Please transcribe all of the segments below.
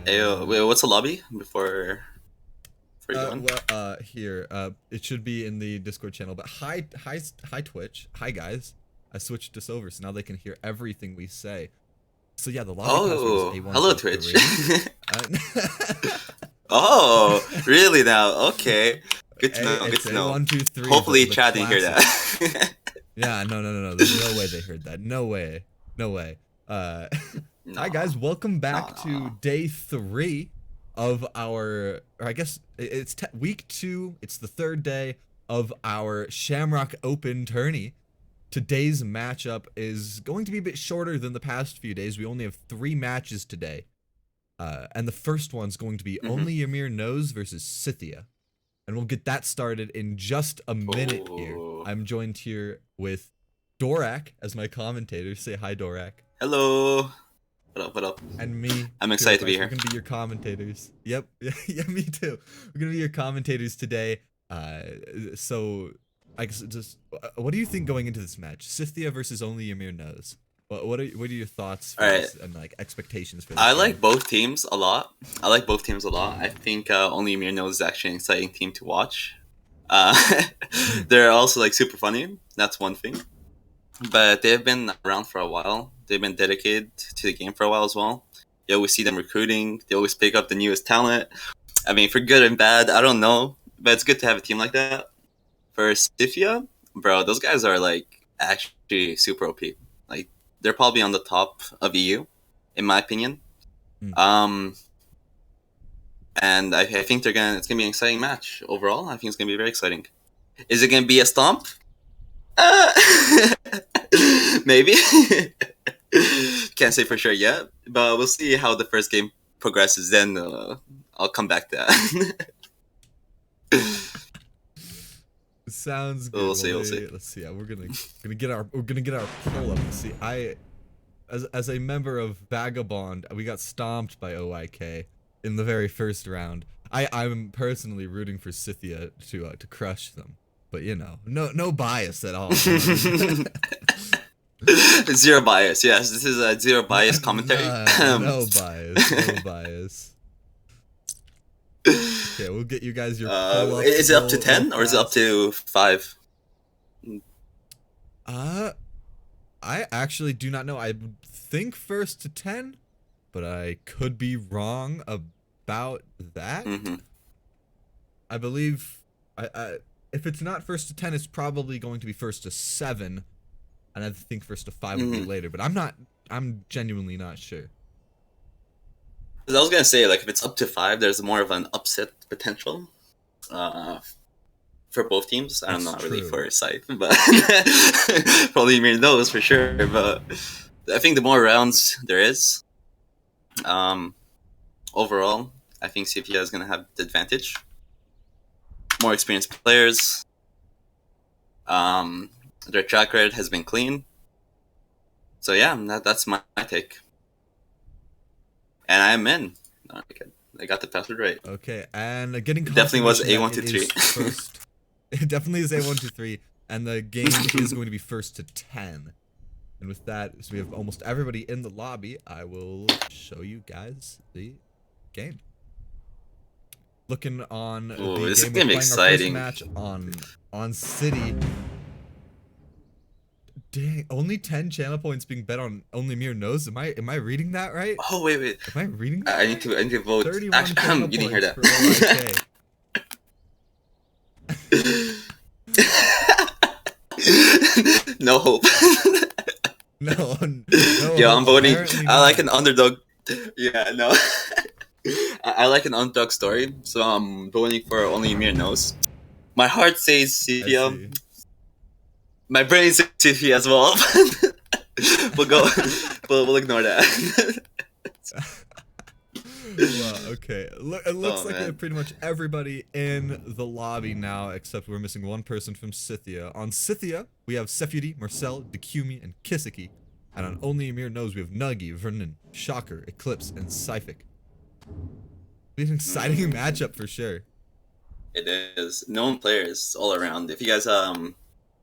Ayo, wait, what's the lobby before you go in? Here, it should be in the Discord channel. But hi, Twitch. Hi, guys. I switched this over, so now they can hear everything we say. So yeah, the lobby password is Oh, hello Twitch. A123. Oh, really now? Okay, good to know. Good It's to know. A123. Hopefully, the Chad didn't hear classic. that. Yeah, no. There's no way they heard that. No way. No way. Uh, Hi No, guys, welcome no, back no, to no. day 3 of our, or I guess it's week 2. It's the third day of our Shamrock Open tourney. Today's matchup is going to be a bit shorter than the past few days. We only have 3 matches today. And the first one's going to be Mm-hmm. Only Ymir Knows versus Scythia. And we'll get that started in just a minute here. Oh, I'm joined here with Dorak as my commentator. Say hi, Dorak. hello. What up? What up? And me. I'm excited to be We're here. gonna be your commentators. Yep. Yeah, me too. We're gonna be your commentators today. So I guess just what do you think going into this match? Scythia versus Only Ymir Knows. What are your thoughts for All right. this and like expectations for this I game? like both teams a lot. I think Only Ymir knows is actually an exciting team to watch. They're also like super funny. That's one thing. But they've been around for a while. They've been dedicated to the game for a while as well. You always see them recruiting. They always pick up the newest talent. I mean, for good and bad, I don't know. But it's good to have a team like that. For Stifia, bro, those guys are like actually super OP. Like they're probably on the top of EU, in my opinion. Mm. And I think it's gonna be an exciting match overall. I think it's gonna be very exciting. Is it gonna be a stomp? Uh, maybe. Can't say for sure yet, but we'll see how the first game progresses. Then I'll come back to that. Sounds good. We'll see. We'll see. Let's see. Yeah, we're gonna get our poll up. See, as a member of Vagabond, we got stomped by OIK in the very first round. I'm personally rooting for Scythia to crush them, but you know, no bias at all. Zero bias. Yes, this is a zero bias commentary. No bias. No bias. Okay, we'll get you guys your poll up. Is it up to 10 or is it up to 5? I actually do not know. I think first to 10, but I could be wrong about that. Mm-hmm. I believe if it's not first to 10, it's probably going to be first to 7, and I think first to 5 will be later. But I'm genuinely not sure. I was gonna say, like, if it's up to 5, there's more of an upset potential for both teams. I'm not really for a side, but probably Ymir knows for sure. But I think the more rounds there is, overall, I think CPA is gonna have the advantage. More experienced players. Their track record has been clean. So yeah, that's my take. And I'm in. No, I got the password right. Okay, and getting definitely was A123. It definitely is A123, and the game is going to be first to 10. And with that, so we have almost everybody in the lobby. I will show you guys the game. Looking on Ooh, the this game, is gonna be exciting. Our first match on City. Dang, only 10 channel points being bet on Only Ymir Knows. Am I reading that right? Oh wait. Am I reading that? I need to vote. 31 Actually, you didn't hear that. No hope. No. Yeah, I'm voting. I like an. an underdog. Yeah, no. I like an underdog story, so I'm voting for Only Ymir Knows. My heart says Scythia. My brain says Scythia as well. We'll ignore that. Well, okay. It looks like we man. have pretty much everybody in the lobby now, except we're missing one person from Scythia. On Scythia, we have Sefudi, Marcel, Dekumi, and Kiseki. And on Only Ymir Knows, we have Nuggy, Vernon, Shocker, Eclipse, and Syphic. It's an exciting matchup for sure. It is. Known players all around. If you guys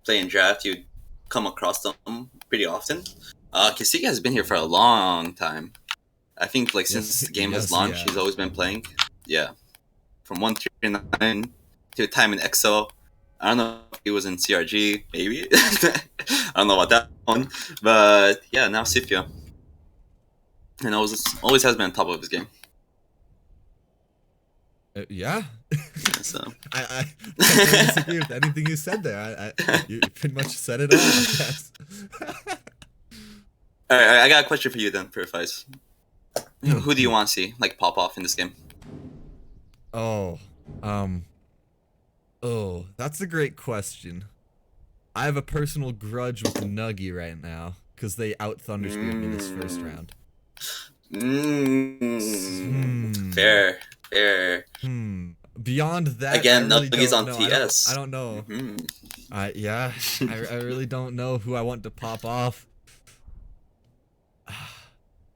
play in draft, you come across them pretty often. Kiseki has been here for a long time. I think like Yes, since the game was yes, launched, yeah. he's always been playing. Yeah, from 139 to time in EXO. I don't know if he was in CRG, maybe. I don't know about that one, but yeah, now Sifia, and always has been on top of his game. Yeah. So I can't disagree with anything you said there. You pretty much said it all, I guess. all right, I got a question for you then, Purifies. Who do you want to see like pop off in this game? Oh, oh, that's a great question. I have a personal grudge with Nuggy right now because they out Thunderspeared me this first round. Fair. Beyond that, Again, I really Nuggies don't on know. TS. I don't know. Mm-hmm. Yeah, I really don't know who I want to pop off.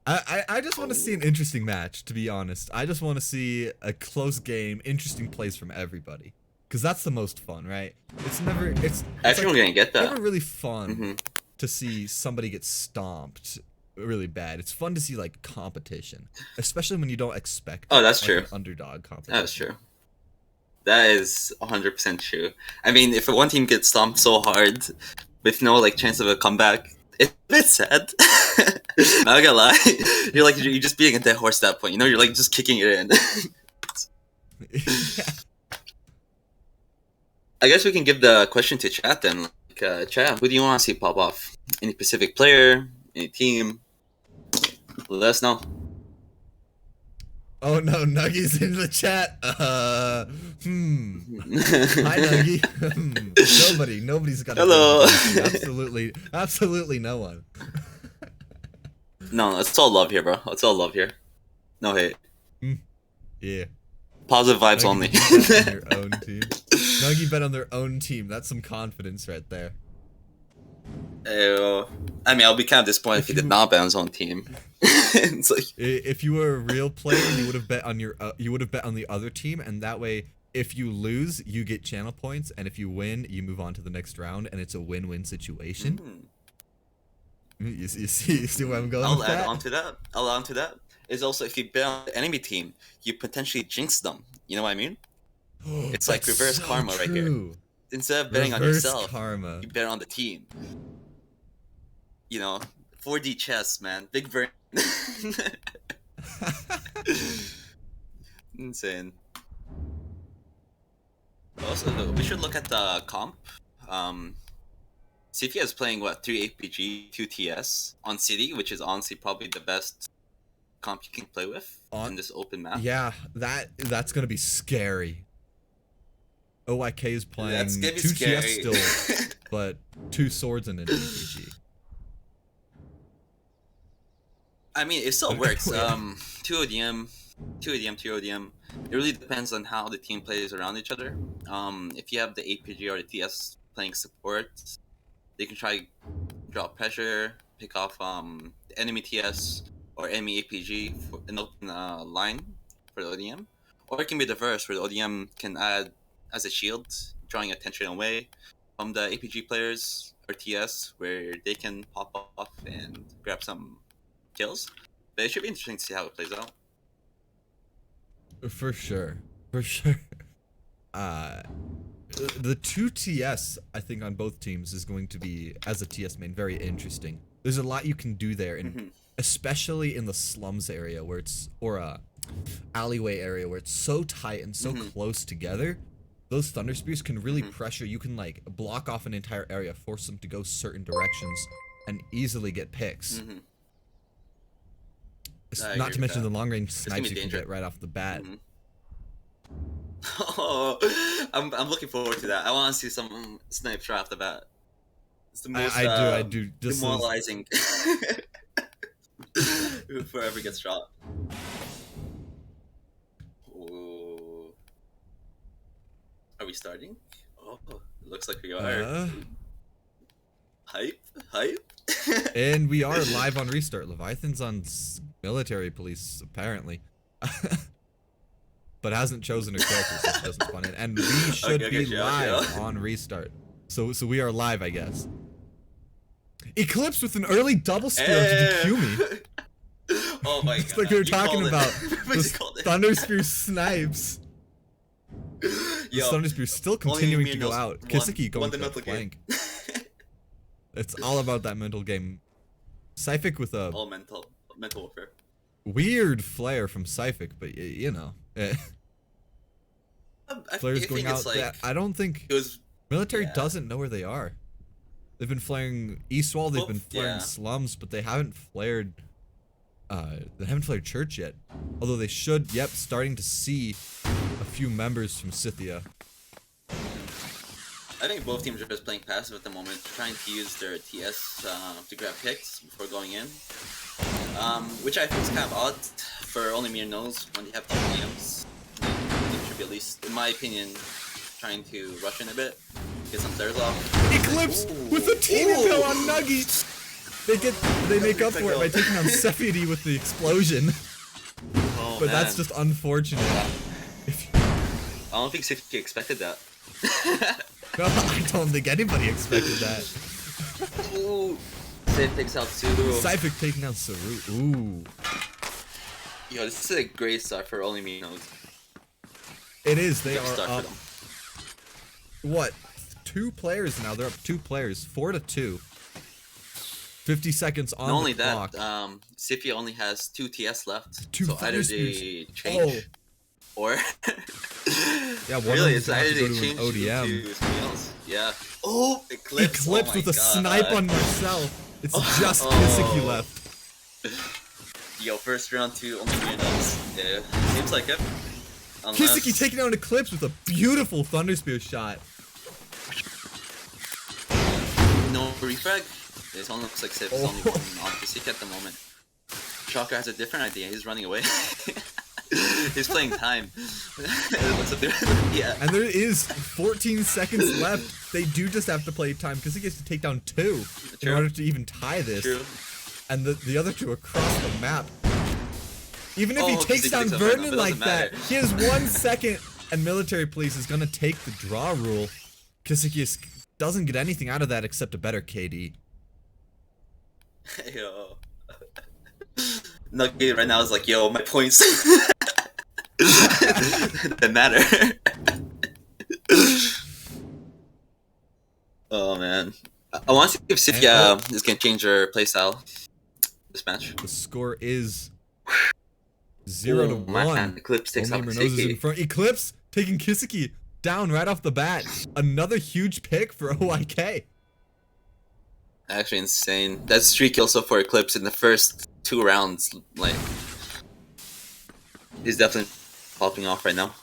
I just want to see an interesting match, to be honest. I just want to see a close game, interesting plays from everybody. Because that's the most fun, right? It's never, it's I think we're gonna get that. never really fun to see somebody get stomped really bad. It's fun to see, like, competition. Especially when you don't expect that's like, true. an underdog competition. That's true. That is 100% true. I mean, if one team gets stomped so hard with no like chance of a comeback, it's a bit sad. Not gonna lie, you're just being a dead horse at that point. You know, you're like just kicking it in. Yeah. I guess we can give the question to chat then. Like, chat, who do you want to see pop off? Any specific player? Any team? Let us know. Oh no, Nuggy's in the chat. Hi Nuggy. Nobody's got. Hello. Absolutely no one. No, it's all love here, bro. It's all love here. No hate. Yeah. Positive vibes Nuggy only. bet on your own team. Nuggy bet on their own team. That's some confidence right there. I mean, I'll be kind of disappointed if he did not bet on his own team. It's like, if you were a real player, you would have bet on the other team, and that way, if you lose, you get channel points, and if you win, you move on to the next round, and it's a win-win situation. You see where I'm going? I'll with add that? on to that. Is also if you bet on the enemy team, you potentially jinx them. You know what I mean? It's like reverse karma right here. Instead of betting on yourself, you bet on the team. You know, 4D chess, man. Big brain. Insane. Also, we should look at the comp. CFA is playing 3 APG, 2 TS on City, which is honestly probably the best comp you can play with in this open map. Yeah, that's gonna be scary. OYK is playing 2 TS still, but 2 swords and an APG. I mean, it still works. 2 ODM, 2 ODM. It really depends on how the team plays around each other. If you have the APG or the TS playing support, they can try drop pressure, pick off the enemy TS or enemy APG for an open line for the ODM. Or it can be the reverse, where the ODM can add as a shield, drawing attention away from the APG players or TS, where they can pop off and grab some kills. But it should be interesting to see how it plays out. For sure. The 2 TS, I think, on both teams is going to be, as a TS main, very interesting. There's a lot you can do there, and especially in the slums area where it's, or a alleyway area where it's so tight and so close together. Those Thunder Spears can really pressure. You can like block off an entire area, force them to go certain directions, and easily get picks. Not to mention the long range snipes you can get right off the bat. Oh, I'm looking forward to that. I want to see some snipes right off the bat. It's the most I do. Demoralizing. Before ever gets shot. Ooh. Are we starting? Oh, it looks like we are. Hype. And we are live on Restart. Leviathan's on military police, apparently. But hasn't chosen a character, so it doesn't spawn in. And we should be live on Restart. So we are live, I guess. Eclipse with an early double steal to DQ me. Oh my god. It's like we were You talking called it. about. You Those called it. Thunder Spear snipes. The Yo, Thunder Spear still only continuing me to and go knows out. won Kiseki going the for a mental game. flank. It's all about that mental game. Syphic with a All mental warfare. weird flare from Syphic, but you know. Flares I going think out. it's like I don't think it was. military Yeah. doesn't know where they are. They've been flaring East Wall, they've Well, been flaring yeah. slums, but they haven't flared church yet. Although they should, yep, starting to see a few members from Scythia. I think both teams are just playing passive at the moment, trying to use their TS to grab picks before going in. Which I think is kind of odd for only Mir knows when they have two DMs. They should be, at least, in my opinion, trying to rush in a bit, get some flares off. Eclipse Ooh. with the team Ooh. kill on Nuggy. They make up for it by taking on Sephiri with the explosion. Oh, But man. that's just unfortunate. If I don't think Safety expected that. no, I don't think anybody expected that. Ooh. Safe takes out Suru. Syphic taking down Saru. Ooh. Yo, this is a great start for only me knows. It is. They Good are start for up. them. What? 2 players now. They're up 2 players. 4-2. 50 seconds on Not only the that, clock. Sifia only has 2 TS left. Two so Thunder either Spears. they change or Yeah, one really, of it's them have either to go they to change an ODM. to something else. Yeah. Oh, Eclipse. Eclipse oh my with a God. snipe on Marcel. It's just Oh. Kiseki left. Yo, first round to only me knows. Yeah, seems like it. Unless... Kiseki taking down Eclipse with a beautiful Thunder Spear shot. No refrag. This one looks like Sif is only one on Kiseki at the moment. Shocker has a different idea. He's running away. He's playing time. What's up there? Yeah. And there is 14 seconds left. They do just have to play time. Kiseki has to take down 2 in True. order to even tie this. True. And the other 2 across the map. Even if Oh, he 'cause takes he down takes out Vernon, Vernon but it like doesn't that, matter. he has 1 second, and Military Police is gonna take the draw rule. Kiseki doesn't get anything out of that except a better KD. Yo. Nugget right now is like, yo, my points. Doesn't matter. Oh man. I want to see if Sifia is gonna change her playstyle this match. The score is 0-1. Man. Eclipse takes Only off Murnoz is in Kiseki. front. Eclipse taking Kiseki down right off the bat. Another huge pick for OYK. Actually insane. That's 3 kills so far Eclipse in the first 2 rounds. Like, he's definitely popping off right now.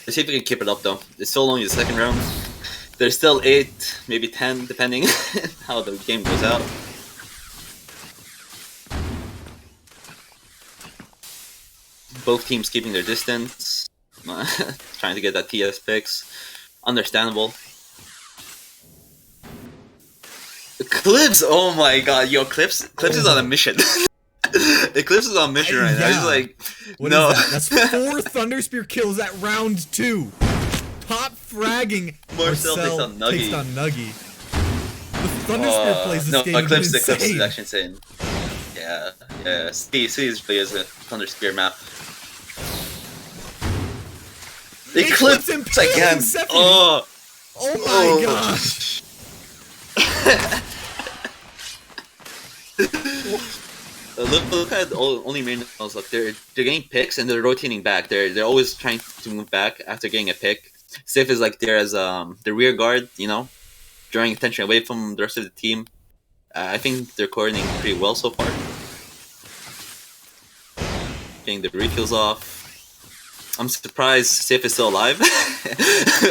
Let's see if we can keep it up though. It's still only the second round. There's still 8, maybe 10, depending how the game goes out. Both teams keeping their distance, trying to get that TS picks. Understandable. Eclipse! Oh my god, yo, Eclipse is on a mission. Eclipse is on a mission right now. He's like, What no. is that? That's 4 Thunder Spear kills at round 2. Top fragging. Marcel takes on Nuggy. takes down Nuggy. The Thunder Spear plays this no, game Eclipse is is insane. actually insane. Yeah, yeah. See is a Thunder Spear map. Eclipse Eclipse impaling again! Sephiri. Oh! Oh my gosh. Look at only main knows. Look, they're getting picks and they're rotating back. They're always trying to move back after getting a pick. Sif is like there as the rear guard, you know, drawing attention away from the rest of the team. I think they're coordinating pretty well so far. Getting the refills off. I'm surprised Sif is still alive.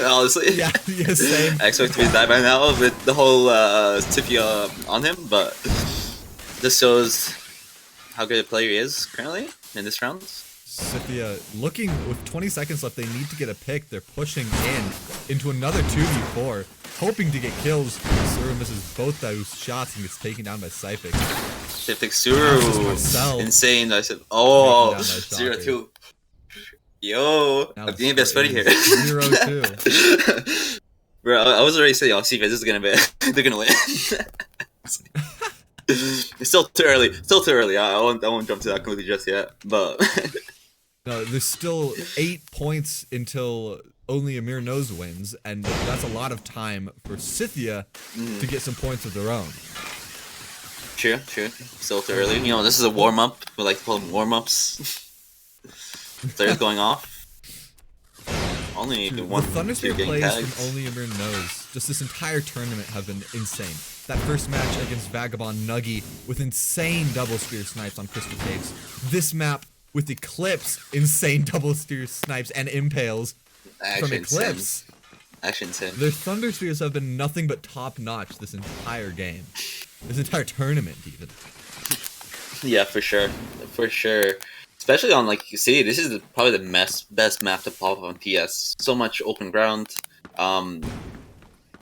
Honestly, Yeah, same. I expect to be dead by now with the whole Sifia on him, but this shows how good a player he is currently in this round. Scythia looking with 20 seconds left. They need to get a pick. They're pushing into another 2v4, hoping to get kills. Suru misses both those shots and gets taken down by Syphic. Sifik Suru, Marcel. insane. I said, Taken down by 0-2. Yo, Now I'm the being best score buddy here. is 0-2. Bro, I was already saying, oh, see, this is gonna be, they're gonna win. It's still too early. Still too early. I won't jump to that conclusion just yet. But No, there's still 8 points until only Amir Knows wins, and that's a lot of time for Scythia to get some points of their own. true. Still too early. You know, this is a warm up. We like to call them warm ups. Players going off. Only The one. Thundersphere getting plays tagged. from Only Amir Knows just this entire tournament have been insane. That first match against Vagabond Nuggy with insane double spear snipes on Crystal Caves. This map with Eclipse, insane double spear snipes and impales from Eclipse. Actually insane. Their Thunderspheres have been nothing but top notch this entire game. This entire tournament, even. Yeah, for sure. Especially on, like you see, this is probably the best map to pop up on TS. So much open ground. The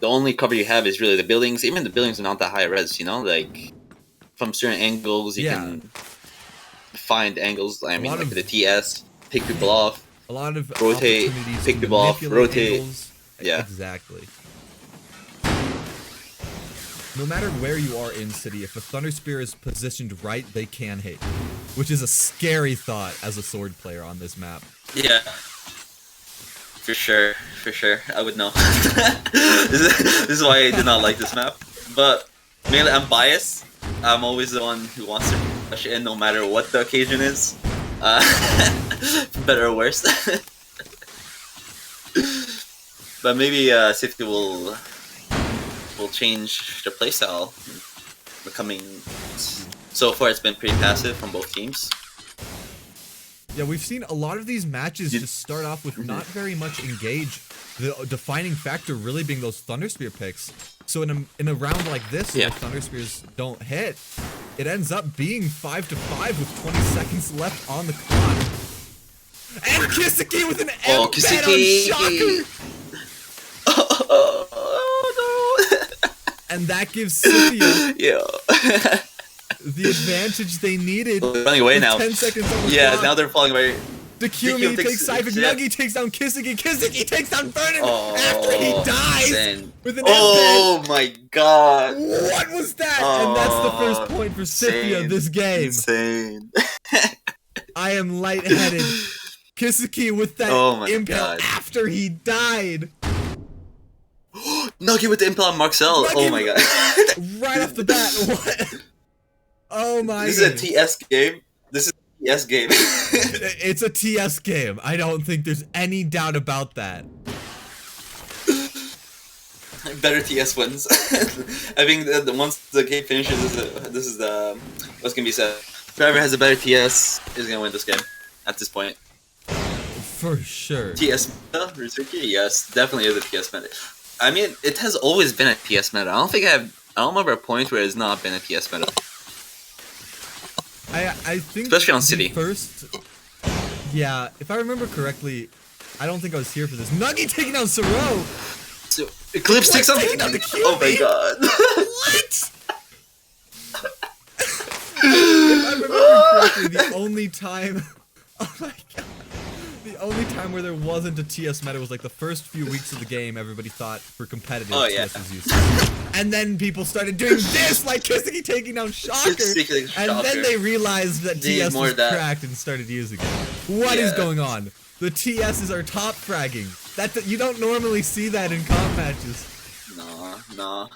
only cover you have is really the buildings. Even the buildings are not that high res, you know? Like, from certain angles, you can find angles. I mean, like the TS, pick people off. A lot of rotate, opportunities pick to people off, manipulate rotate. angles. Yeah. Exactly. No matter where you are in City, if a Thunder Spear is positioned right, they can hit you. Which is a scary thought as a sword player on this map. Yeah. For sure. I would know. This is why I did not like this map. But mainly I'm biased. I'm always the one who wants to rush in no matter what the occasion is. Better or worse. But maybe Sifty will change their playstyle in the coming. So far, it's been pretty passive from both teams. Yeah, we've seen a lot of these matches just start off with not very much engage. The defining factor really being those Thunder Spear picks. So in a round like this, where Thunder Spears don't hit, it ends up being 5-5 with 20 seconds left on the clock. And Kiseki with an M on Shocker! Oh no! And that gives Scythia Yeah. the advantage they needed. Running away now. 10 seconds on the Yeah, clock. now they're falling away. Dakumi takes Cyphic, Nuggy takes down Kiseki, Kiseki takes down Vernon after he dies insane. with an Oh my god. What was that? And that's the first point for Scythia this game. Insane. I am lightheaded. Kiseki with that impale after he died. Nugget with the impale on Marcel. Nugget oh my god. Right off the bat. What? Oh my god. This is a TS game. This is a TS game. It's a TS game. I don't think there's any doubt about that. Better TS wins. I think that once the game finishes, this is the what's gonna be said. Whoever has a better TS is gonna win this game. At this point. For sure. TS meta, Rizuki? Yes, definitely is a TS meta. I mean, it has always been a TS meta. I don't remember a point where it's not been a TS meta. I think especially on City. First, yeah, if I remember correctly, I don't think I was here for this. Nuggy taking down Saro. So, Eclipse takes down the QB. Oh my god. What? If I remember correctly, the only time. Oh my god. The only time where there wasn't a TS meta was like the first few weeks of the game. Everybody thought for competitive TS was useless. And then people started doing this, like Kiseki taking down Shocker. And then they realized that TS was cracked and started using it. What is going on? The TSs are top fragging. You don't normally see that in comp matches. No.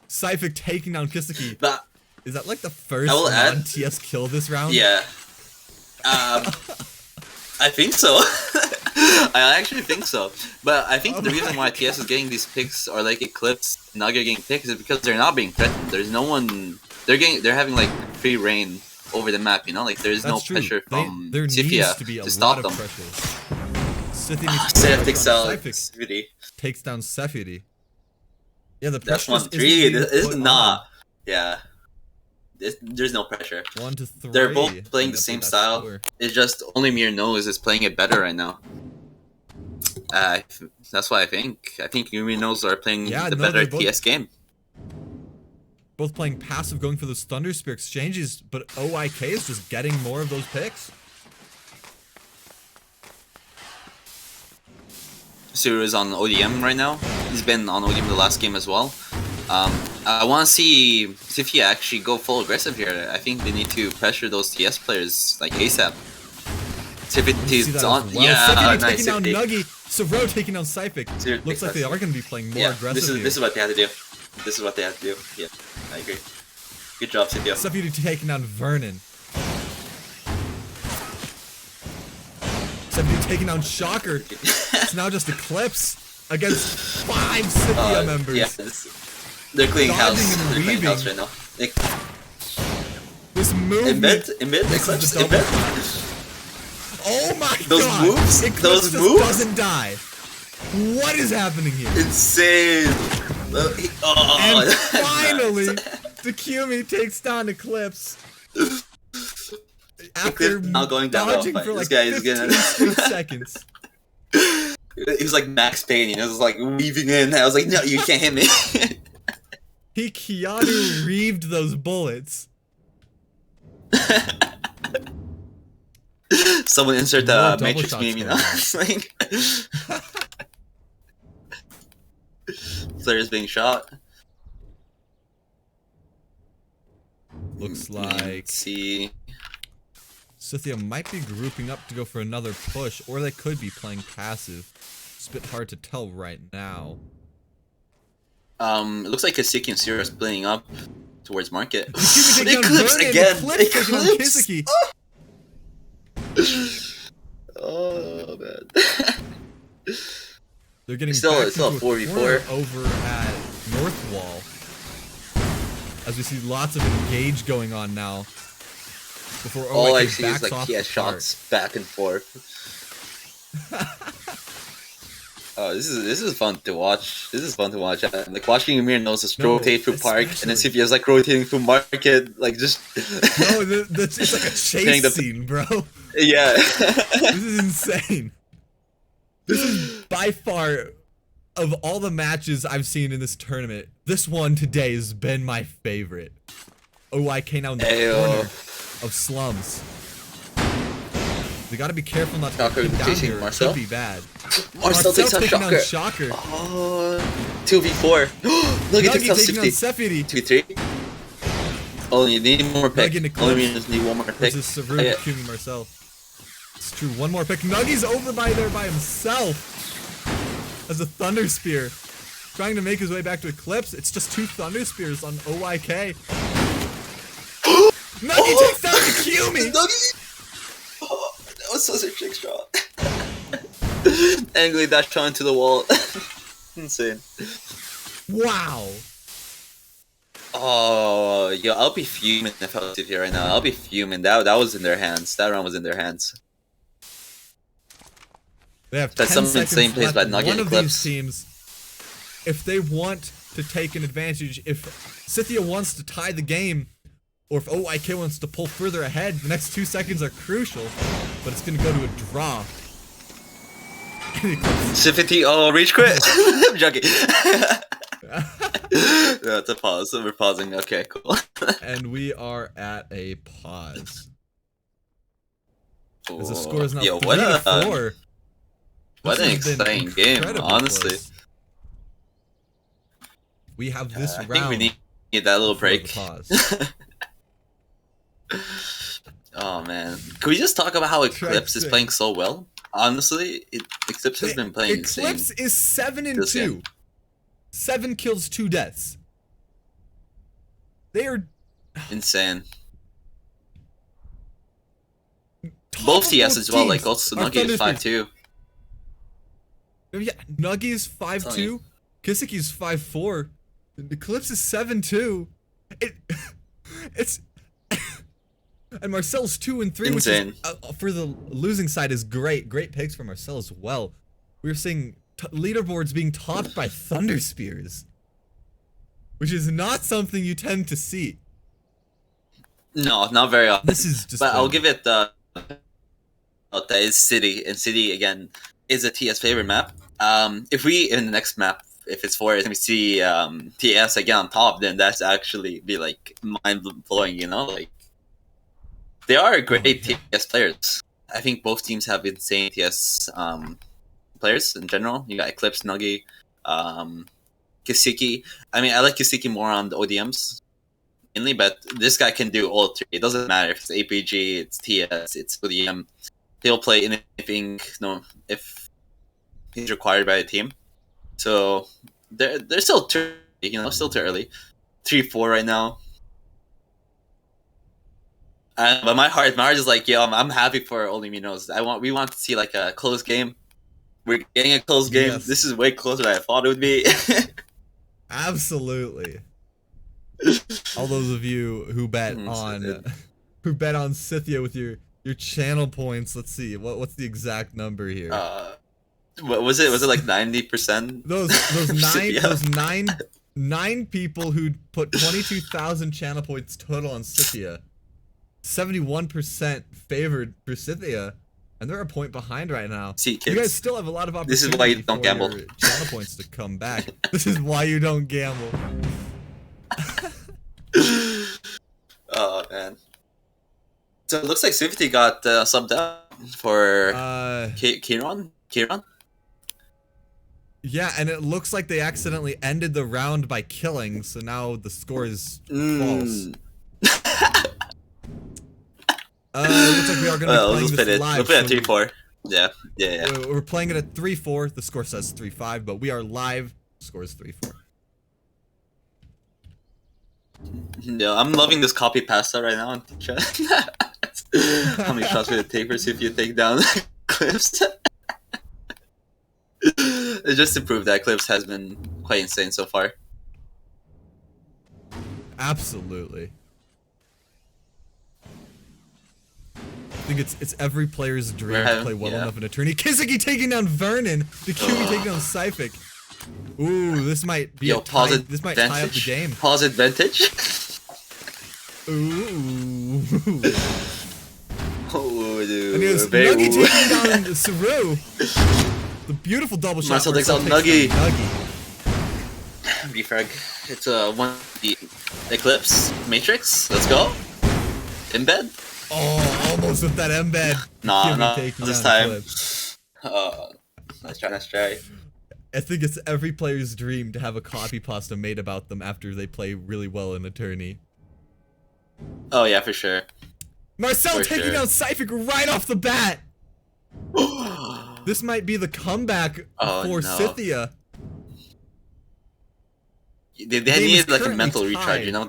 Cyphic taking down Kiseki. But is that like the first non-TS kill this round? Yeah. I think so. I actually think so. But I think the reason why TS is getting these picks, or like Eclipse, Nugget getting picks, is because they're not being threatened. There's no one. They're having like free reign over the map. You know, like there's no pressure from Scythia to stop them. Scythia takes out Sefiri. Takes down Sefiri. Yeah, the that's pressure 1-3. This is not. Yeah. There's no pressure. 1-3. They're both playing the same style. Score. It's just only Mir knows is playing it better right now. That's what I think. I think Mir knows are playing the better TS game. Both playing passive, going for those Thunder Spear exchanges, but OIK is just getting more of those picks. Suru is on ODM right now. He's been on ODM the last game as well. I want to see if you actually go full aggressive here. I think they need to pressure those TS players like ASAP. See Sifty's that on. as well. Yeah, Sifty nice. taking down Sifty. Nuggy. Saro taking down Syphic. Seriously, Looks like they are going to be playing more Yeah, aggressive here. this is what they have to do. This is what they have to do. Yeah, I agree. Good job, Sifty. Sifty taking down Vernon. Sifty taking down Shocker. It's now just Eclipse against 5 Sifty members. Yeah, they're cleaning Dodging house. and They're cleaning house weaving. right now. Like, This movement. in mid, This Eclipse, is the in mid. Oh my Those god! moves? Eclipse Those just moves? doesn't die. What is happening here? Insane. And finally, Takumi takes down Eclipse. After Eclipse now going down. dodging for like 15 straight seconds. He was like Max Payne, you know, it was like weaving in. I was like, no, you can't hit me. He Keanu reeved those bullets. Someone insert No the double Matrix shots meme, you know? going on. It's like players being shot. Looks like Let's see. Scythia might be grouping up to go for another push, or they could be playing passive. It's a bit hard to tell right now. It looks like Kaseki and Sierra are splitting up towards market. Takumi taking down Eclipse Vernon, again! Eclipse taking down Eclipse! Kiseki. Oh man. They're getting Still- back it's still into a a 4v4. corner over at North Wall. As we see lots of engage going on now. Before All I OYK see is backs like off TS the start. shots back and forth. Oh, this is fun to watch. This is fun to watch. Like watching Amir knows just No, rotate through park, and then especially- Sifia's like rotating through market, like just. No, it's like a Getting chase the- scene, bro. Yeah. This is insane. This is by far, of all the matches I've seen in this tournament, this one today has been my favorite. OYK now in the Ayo. corner of slums. They gotta be careful not to get Shocker pinned down chasing here. It Marcel? could be bad. Marcel takes out taking Shocker. down Shocker. Oh, 2v4. Look at Nugget this taking down 50. Sefiri 2-3. Oh, you need one more pick. Nugget Only Eclipse we just need one more pick. versus Saru, Oh, yeah. Takumi, Marcel. It's true, one more pick. Nuggy's over by there by himself. As a Thunder Spear. Trying to make his way back to Eclipse. It's just 2 Thunder Spears on OYK. Nuggy takes down Takumi! Nugget! Oh, that was such a trick shot. Angling dash shot into the wall. Insane. Wow. Oh, yo, I'll be fuming if I was here right now. I'll be fuming. That was in their hands. That round was in their hands. They have That's 10 some seconds insane plays left. by Nugget One and of these Eclipse. teams, if they want to take an advantage, if Scythia wants to tie the game, or if OYK wants to pull further ahead, the next 2 seconds are crucial. But it's going to go to a draw. Sifity, oh, reach quit. I'm joking. That's a pause. So we're pausing. Okay, cool. And we are at a pause. As the Oh, score is now yo, 3-4. what This an has been exciting game, incredibly honestly. close. We have this I round. think we need that little before the break. pause. Oh man, can we just talk about how Eclipse is Track playing so well? Honestly, Eclipse has been playing Eclipse insane. is 7 and This 2. game. 7 kills, 2 deaths. They are Insane. top Both of TS as well. teams Like also are Nugget is Thunder 5-2. Yeah, Nuggy's 5-2. Kiseki's 5-4. Eclipse is 7-2. It's and Marcel's 2 and 3, Insane. which is, for the losing side is great. Great picks for Marcel as well. We're seeing leaderboards being topped by Thunder Spears, which is not something you tend to see. No, not very often. This is just. But I'll give it that is City, and City again is a TS favorite map. If we in the next map, if it's for it, and we see TS again on top, then that's actually be like mind blowing. You know, like they are great TS players. I think both teams have insane TS players in general. You got Eclipse, Nuggy, Kiseki. I mean, I like Kiseki more on the ODMs mainly, but this guy can do all three. It doesn't matter if it's APG, it's TS, it's ODM. He'll play anything. No, if he's required by a team. So they're still too, still too early. 3-4 right now. But my heart is like, yo, I'm happy for Only Me Knows. We want to see like a close game. We're getting a close game. Yes. This is way closer than I thought it would be. Absolutely. All those of you who bet on Scythia with your channel points. Let's see. What's the exact number here? What was it? Was it like 90%? Those nine people who put 22,000 channel points total on Scythia. 71% favored for Scythia, and they're a point behind right now. See, kids, you guys still have a lot of opportunity. This is why you don't gamble. Your channel points to come back. This is why you don't gamble. Oh man. So it looks like Swifty got subbed out for Kieran. Yeah, and it looks like they accidentally ended the round by killing, so now the score is false. Looks like we are going to be playing this live. We'll play at 3-4. Yeah. We're playing it at 3-4. The score says 3-5, but we are live. The score is 3-4. Yeah, I'm loving this copy pasta right now on chat. How many shots would it take for if you take down Clips? It's just to prove that Clips has been quite insane so far. Absolutely. I think it's every player's dream to play well enough in a tourney. Kiseki taking down Vernon. The QB taking down Syphic. Ooh, this might be this might tie up the game. Pause advantage. Ooh. Oh, dude. And here's Nuggy taking down Saru. The beautiful double shot. Marcel takes out Nuggy. Refrag. It's a 1 Eclipse Matrix. Let's go. Embed. Oh, almost with that embed. Nah, not this time. Nice try. I think it's every player's dream to have a copy pasta made about them after they play really well in a tourney. Oh yeah, for sure. Marcel taking down Syphic right off the bat. This might be the comeback for Scythia. They needed like a mental recharge, you know?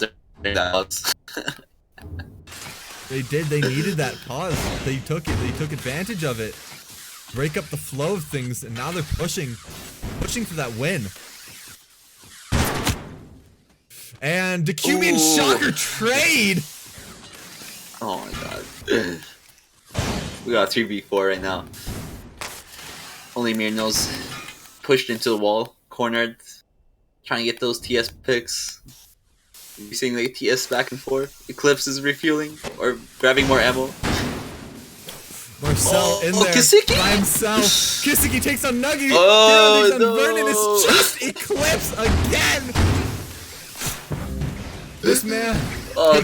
They did. They needed that pause. They took it. They took advantage of it. Break up the flow of things, and now they're pushing for that win. And Dakumi and Shocker trade. Oh my god. We got 3v4 right now. Only Mir knows. Pushed into the wall, cornered, trying to get those TS picks. You're seeing like TS back and forth. Eclipse is refueling or grabbing more ammo. Marcel in there Kiseki? by himself. Kiseki takes on Nuggy. Oh, takes on Vernon. It's just Eclipse again. This man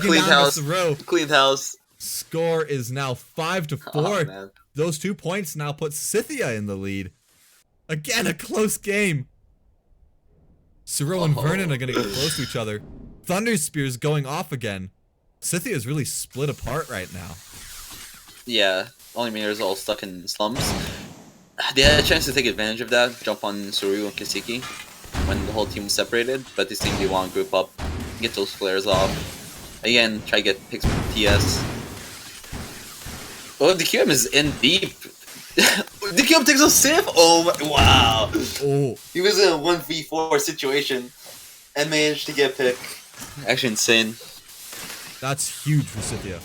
clean house. Clean house. Score is now 5-4. Oh, those 2 points now put Scythia in the lead. Again, a close game. Cyril and Vernon are going to get close to each other. Thunder Spear's going off again. Scythia is really split apart right now. Yeah, Only Miners all stuck in slums. They had a chance to take advantage of that, jump on Suru and Kiseki when the whole team was separated, but this team they want to group up, get those flares off. Again, try to get picks with TS. Oh, the QM is in deep. The QM takes a sip? Oh my, wow. Oh. He was in a 1v4 situation and managed to get pick. Actually insane. That's huge for Scythia.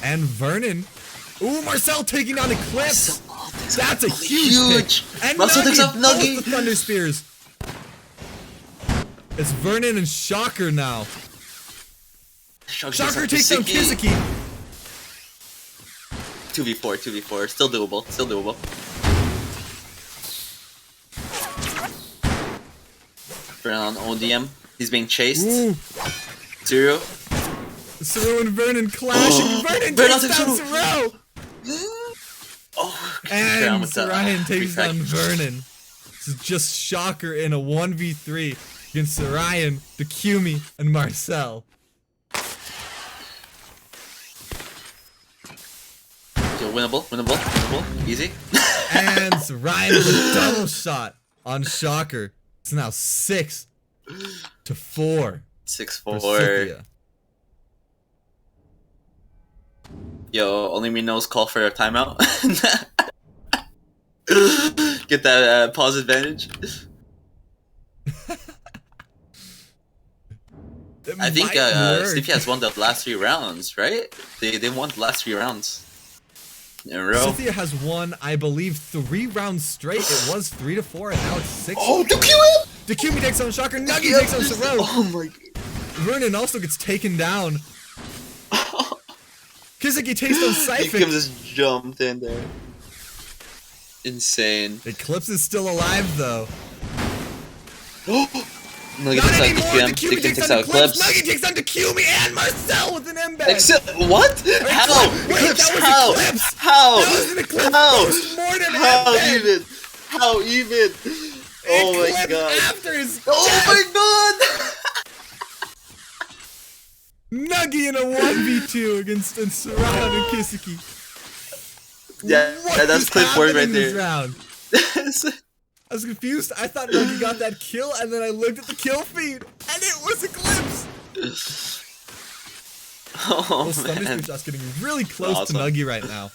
And Vernon. Ooh, Marcel taking down Eclipse. That's a huge pick. And Marcel takes up Nuggy. Both the Thunder Spears. It's Vernon and Shocker now. Shocker takes down Kiseki. 2v4. Still doable. Vernon on ODM. He's being chased. Zero. Saru and Vernon clashing. Vernon takes down Saru. Oh, and Ryan takes down Vernon. This is just Shocker in a 1v3 against Ryan, Dakumi, and Marcel. Yo, winnable. Easy. And Ryan with a double shot on Shocker. It's now 6-4. 6-4. Yo, only me knows call for a timeout. Get that pause advantage. I think Stevie has won the last 3 rounds, right? They won the last 3 rounds in a row. Cynthia has won, I believe, 3 rounds straight. It was 3-4, and now it's 6. Oh, Dakumi! Dakumi takes on Shocker. Nuggy takes on Saro. Oh my god. Vernon also gets taken down. Kizaki takes on Syphic. He just jumped in there. Insane. Eclipse is still alive, though. Nuggy takes out DQM. Dakumi takes on Eclipse. Nuggy takes on Dakumi and Marcel with an embed. What? How? Wait, Eclipse, that was how? Eclipse. How? That was an Eclipse. How? More than How embed. even? How even? Oh my Eclipse god. after his Oh my god! Nuggy in a 1v2 against Saran and Kisaki. Yeah, that's clipboard right there. Round? I was confused. I thought Nuggy got that kill, and then I looked at the kill feed, and it was Eclipse. Oh Those Thunder man. shots getting really close Awesome. to Nuggy right now.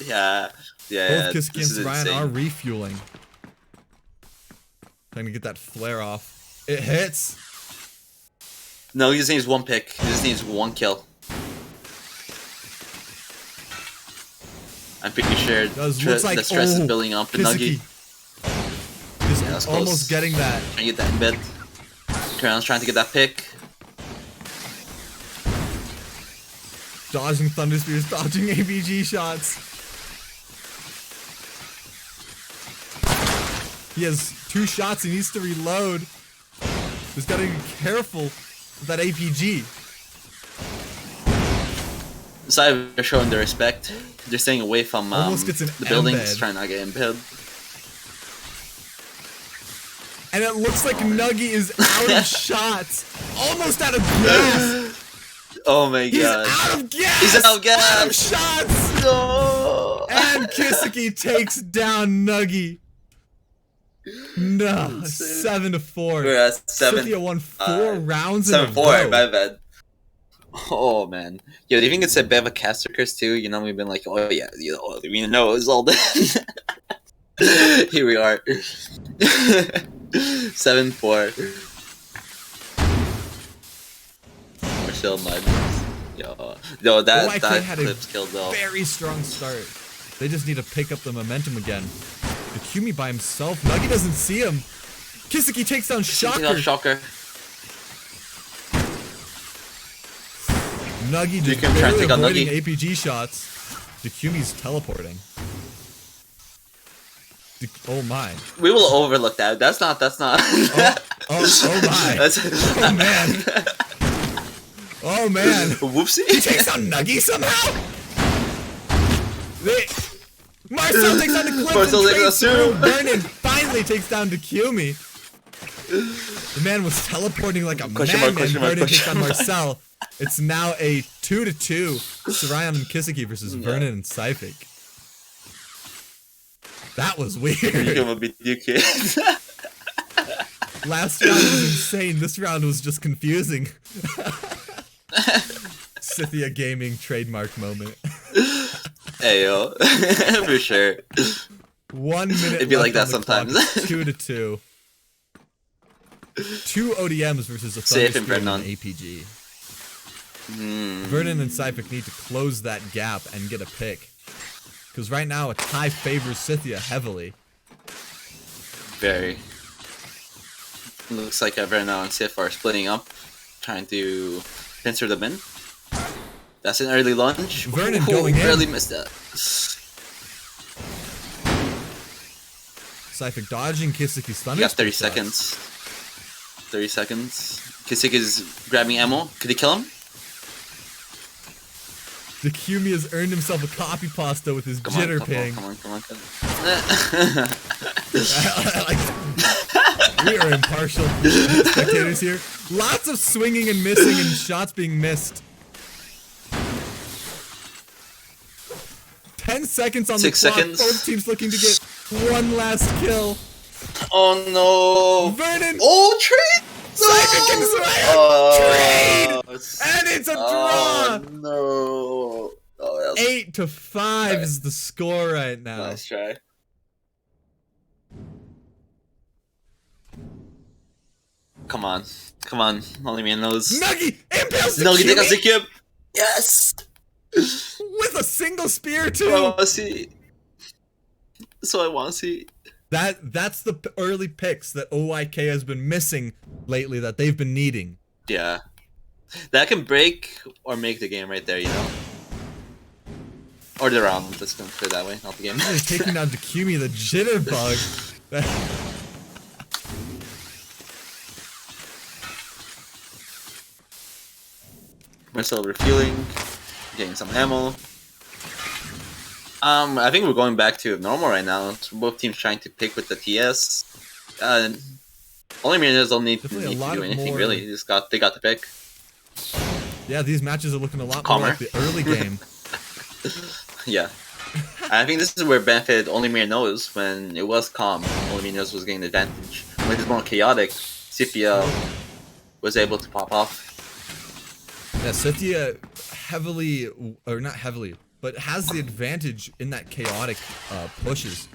Yeah. Both Kisaki this is and Ryan insane. are refueling. Trying to get that flare off. It hits. No, he just needs 1 pick. He just needs 1 kill. I'm pretty sure the stress is building up in Nuggy. Is almost getting that. Trying to get that in bed. Crown's trying to get that pick. Dodging Thunder Spears, dodging ABG shots. He has 2 shots, he needs to reload. He's gotta be careful with that APG. Side are showing their respect. They're staying away from Almost gets an the buildings, embed. trying not to get embed. And it looks like Nuggy is out of shots. Almost out of gas. Oh my He's god. out of gas. He's out of gas. Out of shots. No. And Kisaki takes down Nuggy. No, 7-4. We're at 7. Cynthia won 4 rounds in a 7-4, row. my bad. Oh man. Yo, do you think it's a bit of a caster curse too? You know, we've been like, oh yeah, you know, we know it's all done. Here we are. 7-4. We're still mud. Yo, that had clip's killed though. Very strong start. They just need to pick up the momentum again. Dakumi by himself. Nuggy doesn't see him. Kisaki takes down Shocker. Shocker. Nuggy just Dakumi trying to take on avoiding Nuggy. APG shots. Dakumi's teleporting. Oh my. We will overlook that. That's not. Oh my. Oh man. Oh man. Whoopsie. He takes down Nuggy somehow? Marcel takes down the clip Marcel and takes trades down through. Sue. Vernon finally takes down Dakumi. The man was teleporting like a madman. Vernon takes down Marcel. It's now a 2-2. Sarayan and Kisaki versus Vernon and Syphic. That was weird. Last round was insane. This round was just confusing. Scythia Gaming trademark moment. Hey yo, for sure. 1 minute. It'd be like that left on the sometimes. clock. 2-2. 2 ODMs versus a Safe Thunder and Spear and an Vernon. APG. Vernon and Syphic need to close that gap and get a pick. Because right now, a tie favors Scythia heavily. Very. Looks like Vernon and Sif are splitting up, trying to pincer them in. That's an early lunge. Vernon going in. Barely missed that. Syphic dodging Kisaki's thunder. You got 30 Spear shots. seconds. 30 seconds. Kisik is grabbing ammo. Could he kill him? Dakumi has earned himself a copy pasta with his jitter ping. Come on. like, We are impartial spectators here. Lots of swinging and missing and shots being missed. 10 seconds on 6 the clock. seconds. Both teams looking to get one last kill. Oh no! Vernon! Oh, trade! Trade! And it's a draw! No! Oh, 8-5 is the score right now. Nice try. Come on. Come on. Only man knows. Nuggy! Impales the Nuggy, take us a QB cube! Yes! with a single spear too! I want to see. That's what I want to see. That's the early picks that OYK has been missing lately that they've been needing. Yeah. That can break or make the game right there, you know? Or the round, let's put it that way, not the game. He's taking down Takumi, the jitterbug. Marcel refueling, getting some ammo. I think we're going back to normal right now. So both teams trying to pick with the TS. Only Mariners don't need to do anything really. They got the pick. Yeah, these matches are looking a lot Calmer. more like the early game. Yeah. I think this is where benefited Only Mir knows when it was calm. Only Mir knows was getting the advantage. When it was more chaotic, Sifia was able to pop off. Yeah, Sifia heavily, or not heavily, but has the advantage in that chaotic pushes.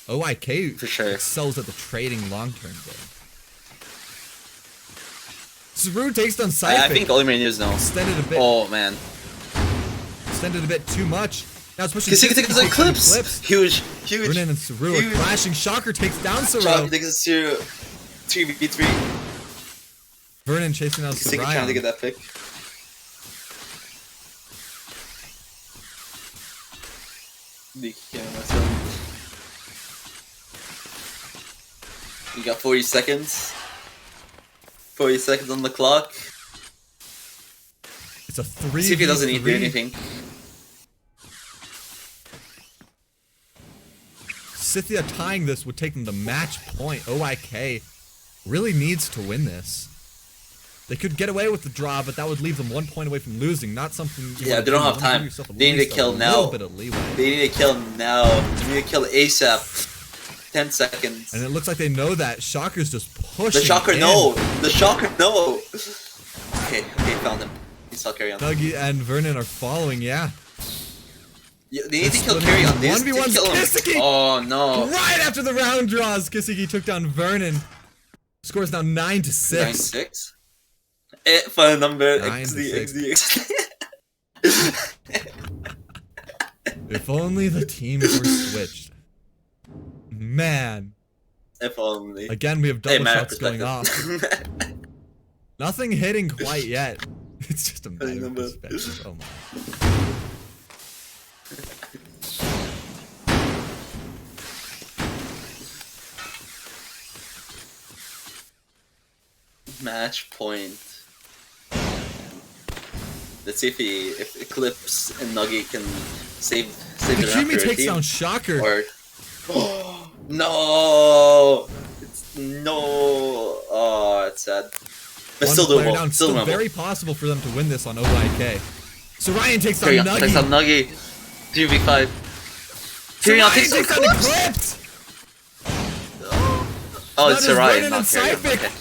OIK For sure excels at the trading long-term game. Saru takes down Cypher. I think Only Mir knows now. Extended a bit. Oh man. Extended a bit too much. Now it's pushing. Kisika takes the clips. Huge. Vernon and Saru are clashing. Shocker takes down Saru. Shocker takes us to 3v3. Vernon chasing out Saru. Kisika trying to get that pick. You got 40 seconds. 40 seconds on the clock. It's a 3v3. See if he doesn't need to do anything. Scythia tying this would take them to match point. OIK really needs to win this. They could get away with the draw, but that would leave them 1 point away from losing. Not something. Yeah, they don't have time. They need to kill now. They need to kill now. They need to kill ASAP. 10 seconds. And it looks like they know that. Shocker's just pushing. The Shocker, in. no. The Shocker, no. Okay, found him. He's still carry on. Nuggy and Vernon are following. Yeah. Yeah, they need to kill Carry on. They need to kill him. Kisiki! Oh no! Right after the round draws, Kisiki took down Vernon. Score's now 9-6. 9-6. Final number. 9-6. If only the teams were switched. Man. If only. Again, we have double shots going off. Nothing hitting quite yet. It's just a matter of perspective. Oh my. Match point. Let's see if Eclipse and Nuggy can save it after Takumi a takes team. down Shocker. Or no, oh, it's sad. But still doable. Still very possible for them to win this on OIK. So Ryan takes down Nuggy. Takes down Nuggy. 2v5. Tyrion takes down Eclipse. Oh, it's Ryan, not Tyrion.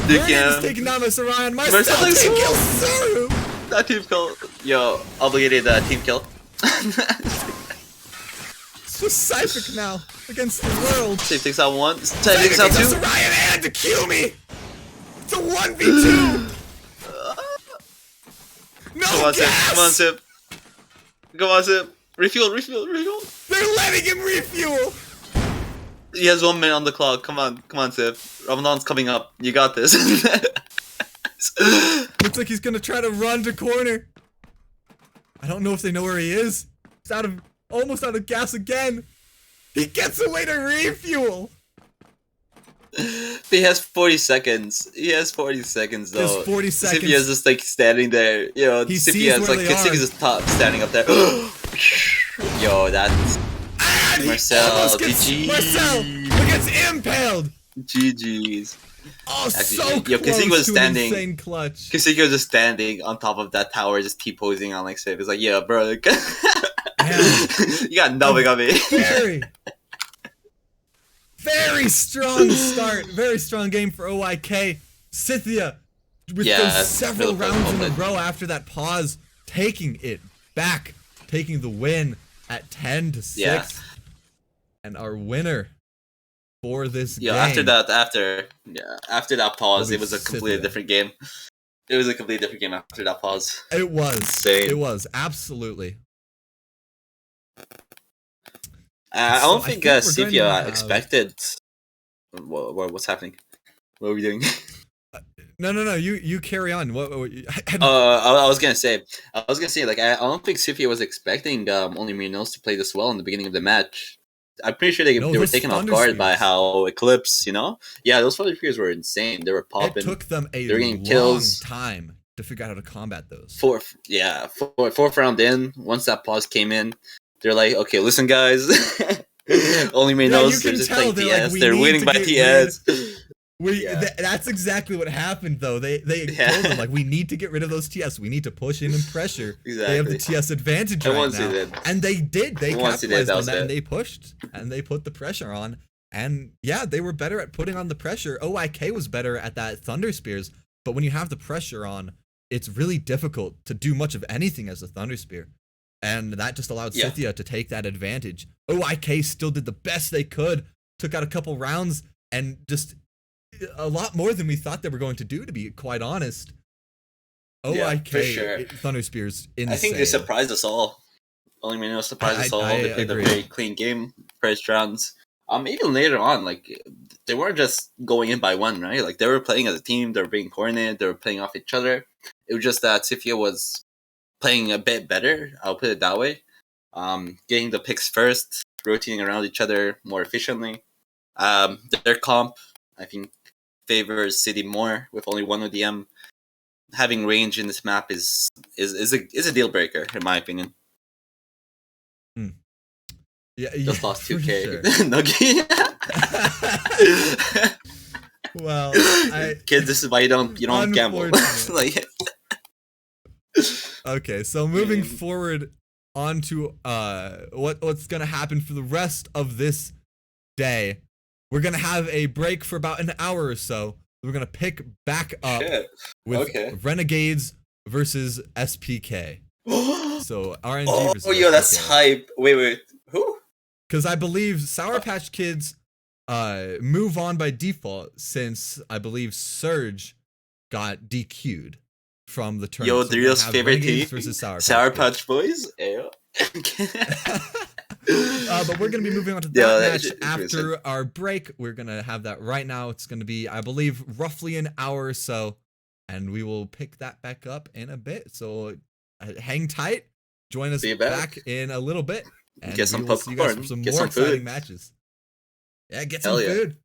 Vernon's taking down Mr. Ryan. Marcel team kill Saru. That team kill. Yo, obligated team kill. It's just Cypher now against the world. Save takes out one. Save takes out two. Mr. Ryan and Takumi. It's a 1v2. No Come on, gas. Sip. Come on, Sip. Come on, Sip. Refuel. They're letting him refuel. He has 1 minute on the clock. Come on, Sip. Ramadan's coming up. You got this. Looks like he's gonna try to run to corner. I don't know if they know where he is. He's almost out of gas again. He gets away to refuel. He has 40 seconds. He has 40 seconds though. There's 40 seconds. Sipia's just like standing there. Yo, He sees where like they are. Sipia's just top standing up there. Yo, that's. And And he Marcel, almost gets Marcel, GG. but gets impaled. GG's. Oh, so Actually, yo, Kasich close was to an standing. insane clutch. Kasich was just standing on top of that tower, just T-posing on like Sif. It's like, yeah, bro, Man, you got nothing on me. Very strong start. Very strong game for OYK. Scythia, with Yeah, those several really rounds in a moment. row after that pause, taking it back, taking the win at 10-6. Yeah. And our winner for this Yeah, game. after that pause, will it be was a completely Scythia. different game. It was a completely different game after that pause. It was. Insane. It was, absolutely. I So don't think we're going to Sepia have... expected. What's happening? What are we doing? No. You carry on. What I was gonna say, like I don't think Sepia was expecting only Minos to play this well in the beginning of the match. I'm pretty sure they were those taken off Thunder guard by Spears. how Eclipse, yeah, those Thunder Spears were insane. They were popping. It took them a they were getting long kills. time to figure out how to combat those. Fourth round in, once that pause came in, they're like, okay, listen, guys. Only Minos, they're just playing TS. They're winning by TS. That's exactly what happened, though. They told them, like, we need to get rid of those TS. We need to push in and pressure. Exactly. They have the TS advantage right now. And they did. They capitalized on that, and they pushed, and they put the pressure on. And yeah, they were better at putting on the pressure. OIK was better at that Thunder Spears, but when you have the pressure on, it's really difficult to do much of anything as a Thunder Spear. And that just allowed Scythia to take that advantage. OIK still did the best they could, took out a couple rounds, and just a lot more than we thought they were going to do, to be quite honest. OIK, for sure. Thunder Spears, insane. I think they surprised us all. Only Minos surprised us all. They played a very clean game, first rounds. Even later on, like, they weren't just going in by one, right? Like, they were playing as a team, they were being coordinated, they were playing off each other. It was just that Scythia was playing a bit better, I'll put it that way. Getting the picks first, rotating around each other more efficiently. Their comp, I think, favors City more with only one ODM. Having range in this map is a deal breaker, in my opinion. Yeah, just lost 2K. Sure. Nuggy. Well, kids, this is why you don't gamble. Like, okay, so moving forward on to what's gonna happen for the rest of this day. We're gonna have a break for about an hour or so. We're gonna pick back up with Renegades versus SPK. So RNG versus SPK. That's hype. Wait, who? Because I believe Sour Patch Kids move on by default, since I believe Surge got DQ'd from the tournament. Yo, the real favorite team versus Sour Patch Boys. But we're gonna be moving on to that match after our break. We're gonna have that right now. It's gonna be, I believe, roughly an hour or so, and we will pick that back up in a bit. So hang tight. Join us back in a little bit, and get some popcorn. See you guys for some more exciting matches. Yeah, get some food.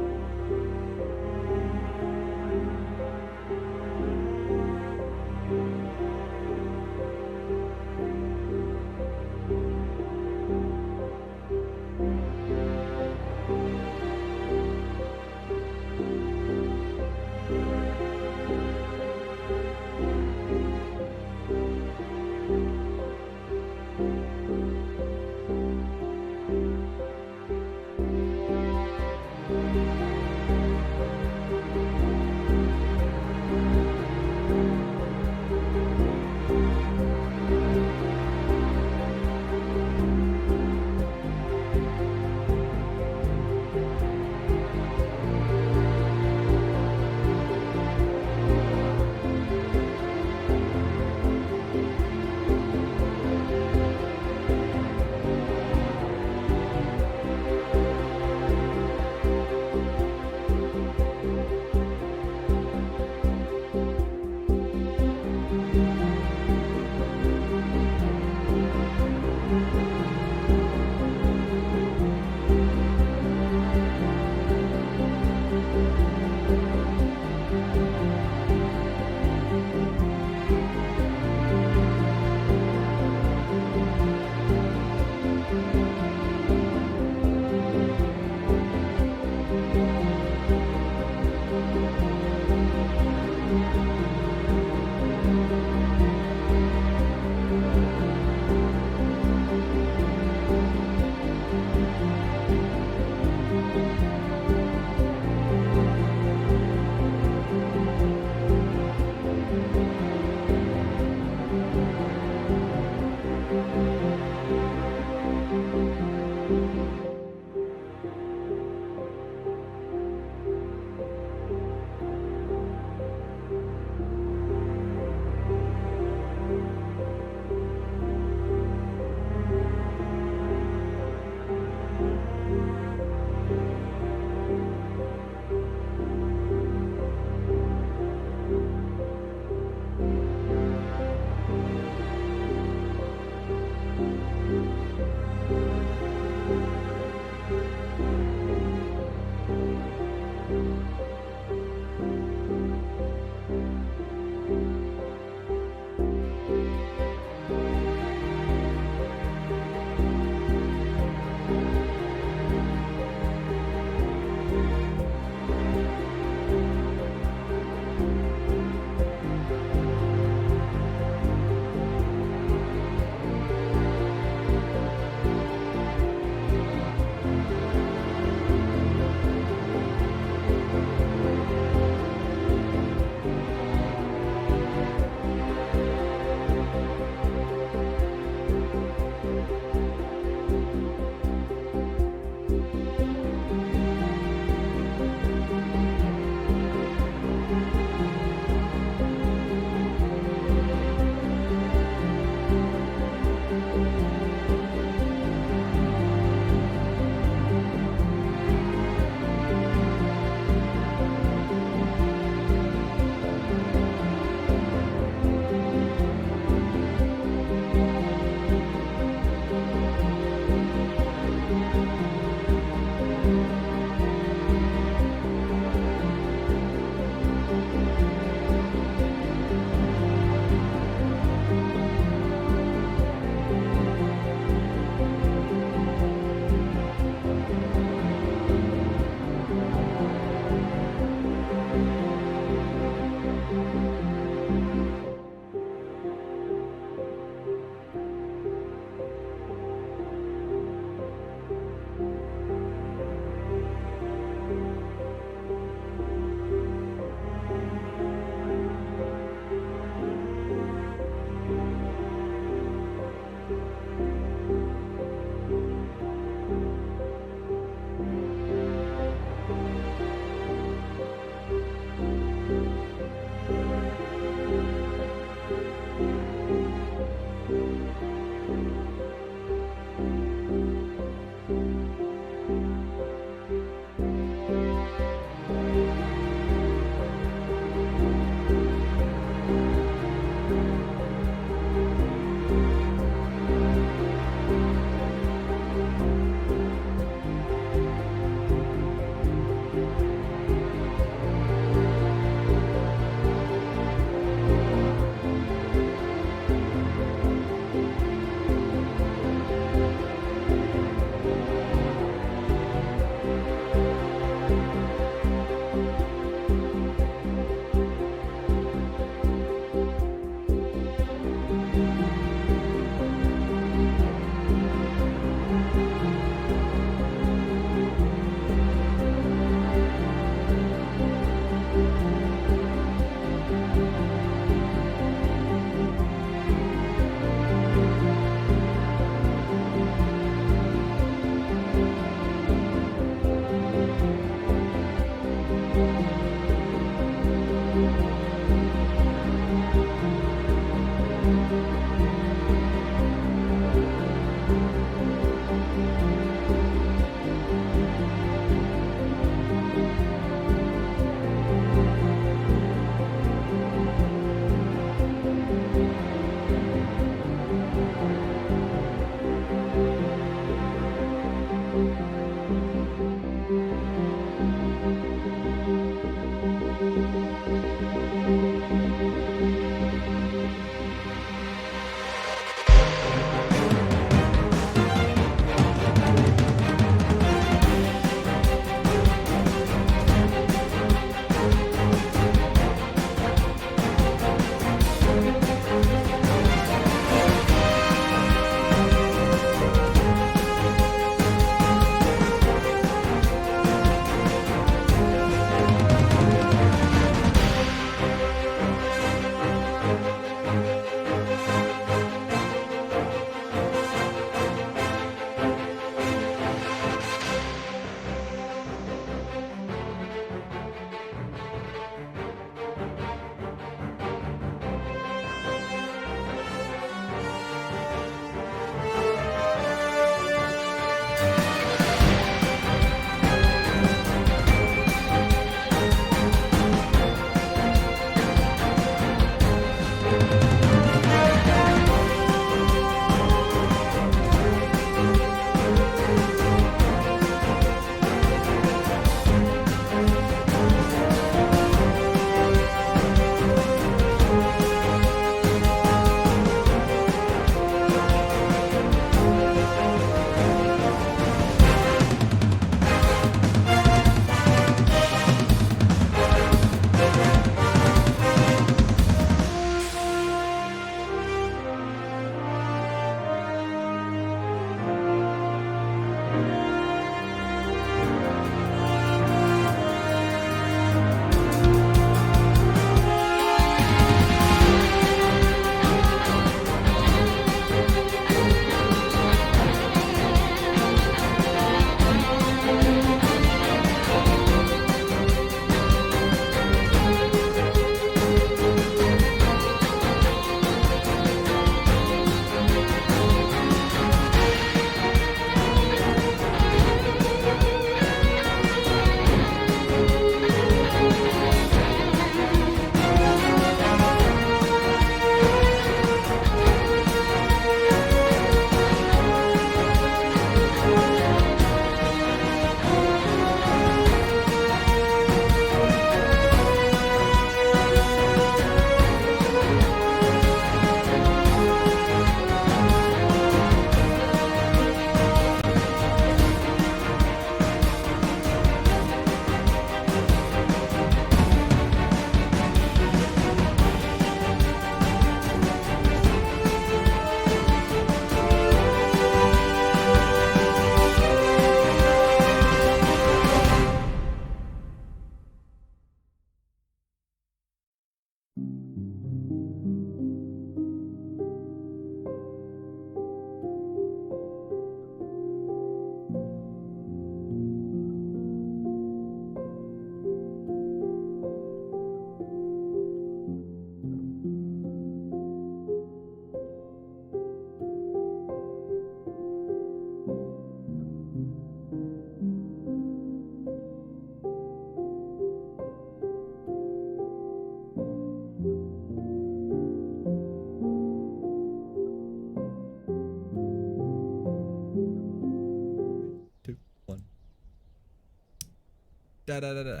Da da da da.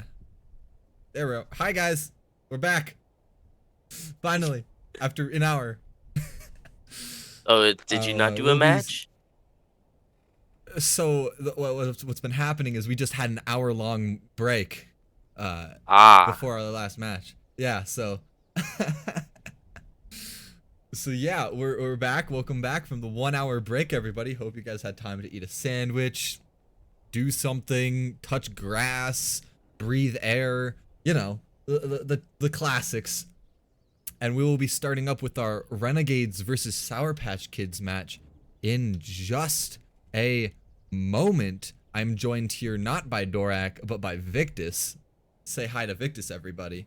There we go. Hi guys, we're back. Finally, after an hour. Oh, did you not do a match? So what's been happening is we just had an hour-long break before our last match. Yeah, so so yeah, we're back. Welcome back from the 1 hour break, everybody. Hope you guys had time to eat a sandwich, do something, touch grass, breathe air, you know, the classics. And we will be starting up with our Renegades versus Sour Patch Kids match in just a moment. I'm joined here not by Dorak, but by Victus. Say hi to Victus, everybody.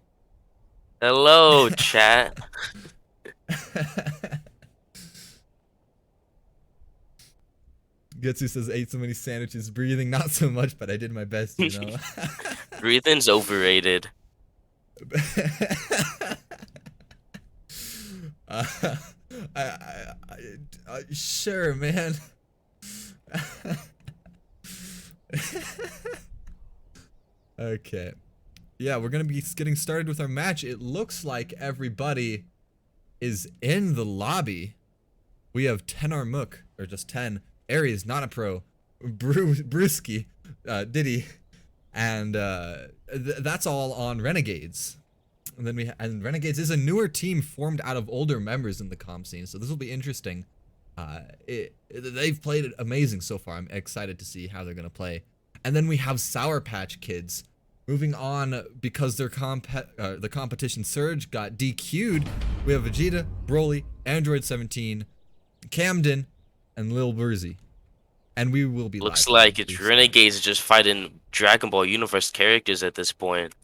Hello, chat. Getsu says, ate so many sandwiches, breathing not so much, but I did my best, you know. Breathing's overrated. Sure, man. Okay. Yeah, we're gonna be getting started with our match. It looks like everybody is in the lobby. We have Tenar Mook, or just 10, Aries, not a pro, Brewski, Diddy, and that's all on Renegades. And then Renegades is a newer team formed out of older members in the comp scene, so this will be interesting. They've played it amazing so far. I'm excited to see how they're gonna play. And then we have Sour Patch Kids. Moving on, because their the competition surge got DQ'd, we have Vegeta, Broly, Android 17, Camden, and Lil Burzy. And we will be Looks like it's Renegades just fighting Dragon Ball Universe characters at this point.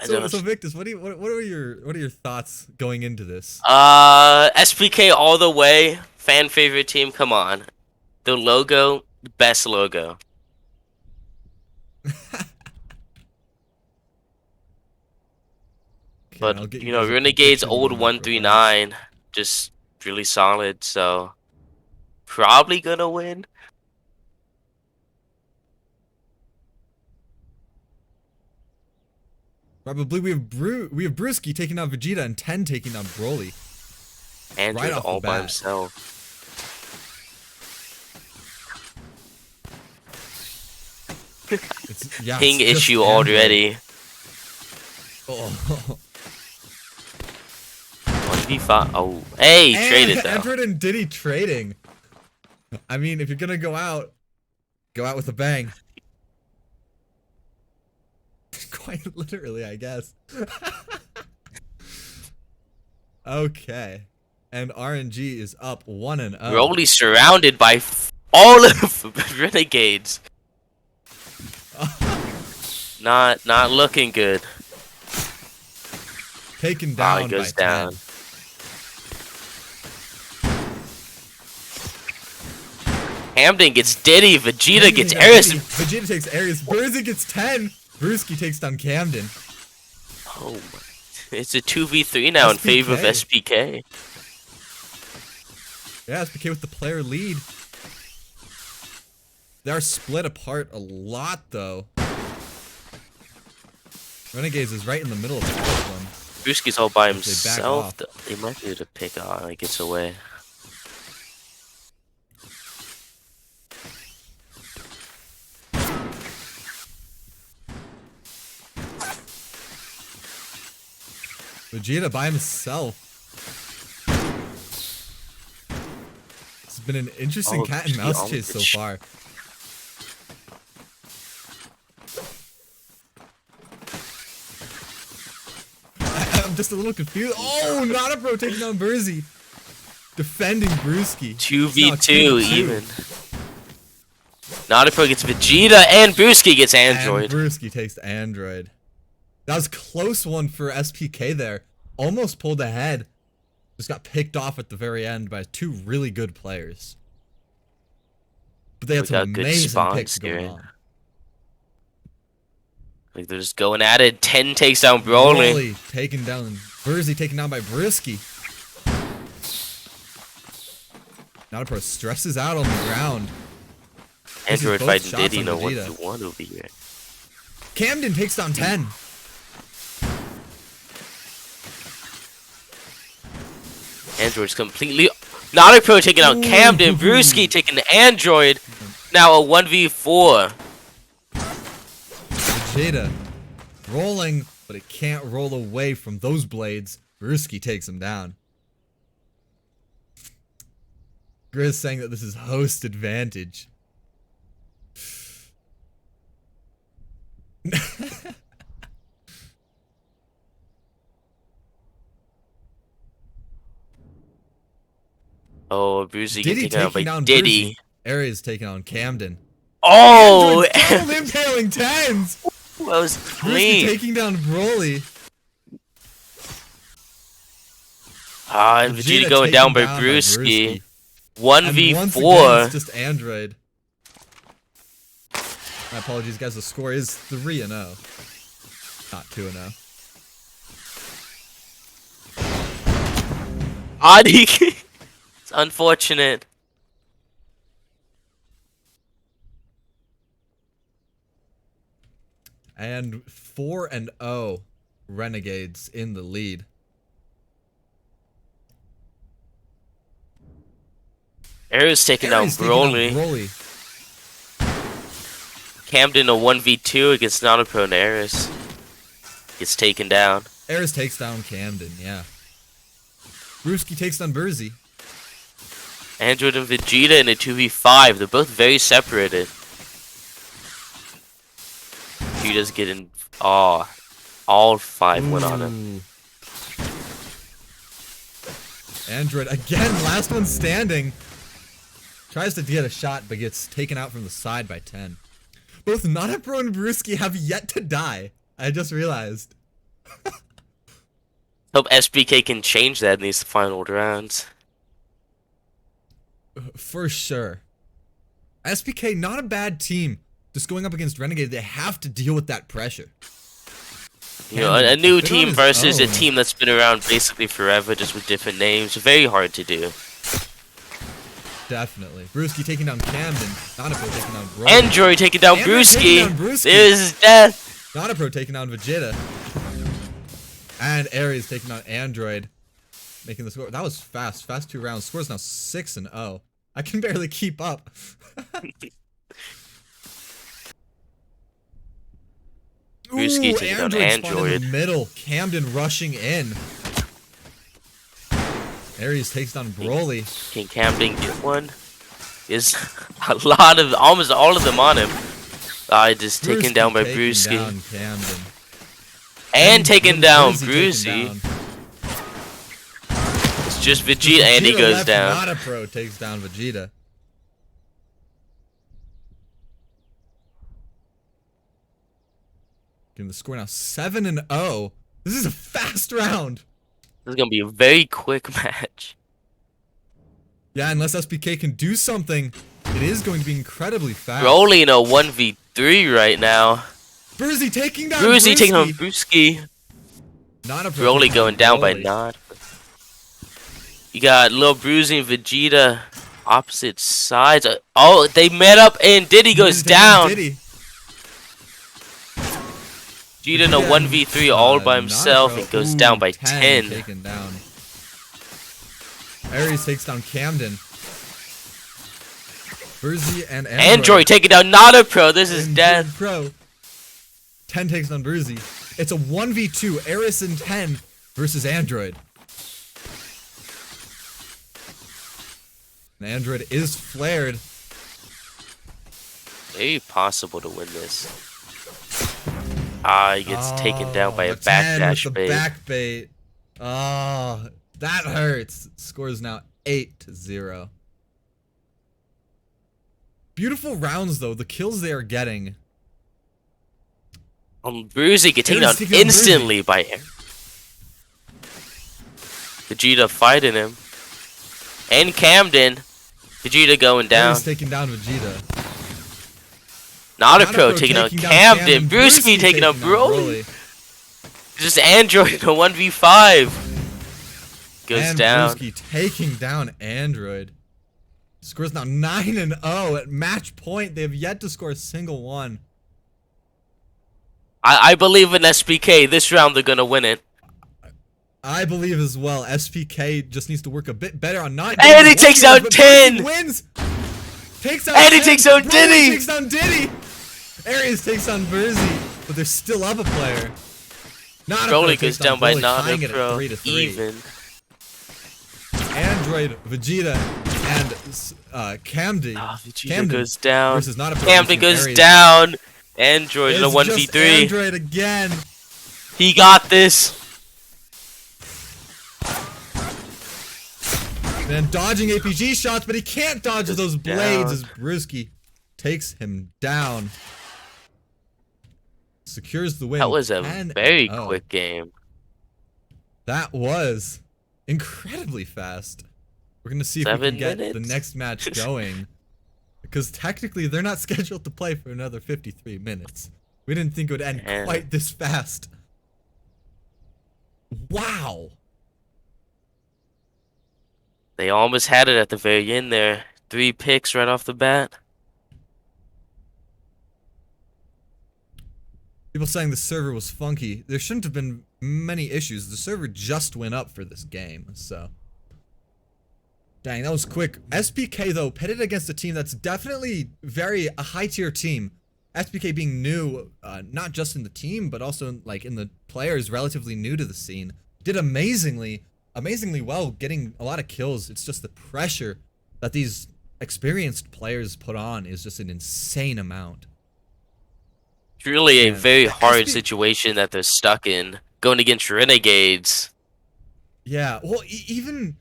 So Victus, what are your thoughts going into this? SPK all the way, fan favorite team. Come on, the logo, the best logo. But you know, Renegade's old 139 just really solid, so probably gonna win. Probably. We have Brewski taking out Vegeta and 10 taking out Broly. Andrew right all by himself. Yeah, Ping issue already. Oh. 1v5. Oh, hey, and traded though. Android and Diddy trading. I mean, if you're gonna go out with a bang. Quite literally, I guess. Okay. And RNG is up 1-0. We're only surrounded by all of Renegades. Not looking good. Taken down goes by down. 10. Hamden gets Diddy, Vegeta gets Aries. Vegeta takes Aries. Burzy gets 10. Brewski takes down Camden. Oh my. It's a 2v3 now in favor of SPK. Yeah, SPK with the player lead. They are split apart a lot, though. Renegades is right in the middle of the first one. Brewski's all by himself. They might be able to pick on. He gets away. Vegeta by himself. It's been an interesting cat and mouse chase so far. I'm just a little confused. Oh, not a pro taking down Burzy. Defending Brewski. 2v2 even. Not a pro gets Vegeta and Brewski gets Android. And Brewski takes Android. That was a close one for SPK there. Almost pulled ahead. Just got picked off at the very end by two really good players. But they had some amazing picks going on. Like they're just going at it. 10 takes down Broly. Broly taken down. Burzy taken down by Brewski. Not a pro stresses out on the ground. This is Android both fighting shots Diddy on in a Vegeta. 1v1 over here. Camden takes down 10. Android's completely. Naruto taking out Camden. Ooh. Brewski taking the Android. Now a 1v4. Vegeta rolling, but it can't roll away from those blades. Brewski takes him down. Grizz saying that this is host advantage. Oh, Brewski Diddy getting taken out taking by down Diddy. Brucey. Ares taking on Camden. Oh! Android double impaling tens! That was Brewski clean. taking down Broly. And Vegeta going down by Brewski. And once again, 1v4. it's just Android. My apologies, guys. The score is 3-0, not 2-0. Adi. It's unfortunate. And 4-0 Renegades in the lead. Ares taking down Ares taking down Broly. Camden a 1v2 against Naruto and Ares. Gets taken down. Ares takes down Camden, yeah. Brewski takes down Burzy. Android and Vegeta in a 2v5. They're both very separated. Vegeta's getting all 5 went on him. Android again, last one standing. Tries to get a shot, but gets taken out from the side by 10. Both Nanapro and Brewski have yet to die. I just realized. Hope SBK can change that in these final rounds. For sure. SPK, not a bad team. Just going up against Renegade, they have to deal with that pressure. You know, a new Been on team his versus a own. team that's been around basically forever, just with different names. Very hard to do. Definitely. Brewski taking down Camden. Nanapro taking down Broly. Android taking down Android taking Brewski. down Brewski. There's death. Nanapro taking down Vegeta. And Ares taking down Android. Making the score. That was fast. Fast 2 rounds. Score's now 6-0. I can barely keep up. Brewski Ooh, taking down Android spawned in Android. the middle. Camden rushing in. Ares takes down Broly. Can Camden get one? Is a lot of, almost all of them on him. Just taken down by taking Brewski. down Camden. And taken down Brewski taken Brewski. down. It's just Vegeta and he Vegeta goes left, down. Nanapro takes down Vegeta. Getting the score now 7-0. This is a fast round. This is gonna be a very quick match. Yeah, unless SPK can do something, it is going to be incredibly fast. We're only in a 1v3 right now. Burzy taking down Brewski taking on Brewski. Brewski. Nanapro We're only taking going down by Broly. Nod. You got Lil Brewski and Vegeta opposite sides. Oh, they met up and Diddy goes Burzy taking on down. Diddy. Vegeta in a 1v3 all by himself and goes down by 10. Taken down. Ares takes down Camden. Burzy and Android taking down Nada Pro. This is and death. Pro. 10 takes down Burzy. It's a 1v2. Ares and 10 versus Android. And Android is flared. Very possible to win this. He gets taken down by a 10 with backdash the bait. back bait. Oh, that hurts. Score is now 8-0. Beautiful rounds though. The kills they are getting. Brewski get taken Ares down taking down instantly by him. Vegeta fighting him. And Camden. Vegeta going down. Ares taking down Vegeta. Nada Nada Pro taking down Camden. Brewski taking down Broly. Just Android in a 1v5. Goes and down. Brewski taking down Android. Scores now 9-0 at match point. They have yet to score a single one. I believe in SPK. This round they're gonna win it. I believe as well. SPK just needs to work a bit better on not. And he takes out 10. Wins. Takes out. And he takes out Diddy. Takes down Diddy. Aries takes on Verzi, but they're still up a player. Not a Broly goes down by Nana, bro. 3-3. Even. Android, Vegeta, and Camden. Vegeta goes down. Versus not a Camden goes Aries. down. Android in a It's 1v3. just Android again. He got this. Man, dodging APG shots, but he can't dodge those blades as Brewski takes him down. Secures the win. That was a very quick game. That was incredibly fast. We're gonna see if we can get the next match going. Because technically they're not scheduled to play for another 53 minutes. We didn't think it would end quite this fast. Wow. They almost had it at the very end there. 3 picks right off the bat. People saying the server was funky. There shouldn't have been many issues. The server just went up for this game, so. Dang, that was quick. SPK, though, pitted against a team that's definitely a high-tier team. SPK being new, not just in the team, but also like in the players relatively new to the scene. Did amazingly well, getting a lot of kills. It's just the pressure that these experienced players put on is just an insane amount. It's really a very hard situation that they're stuck in, going against Renegades. Yeah, well, even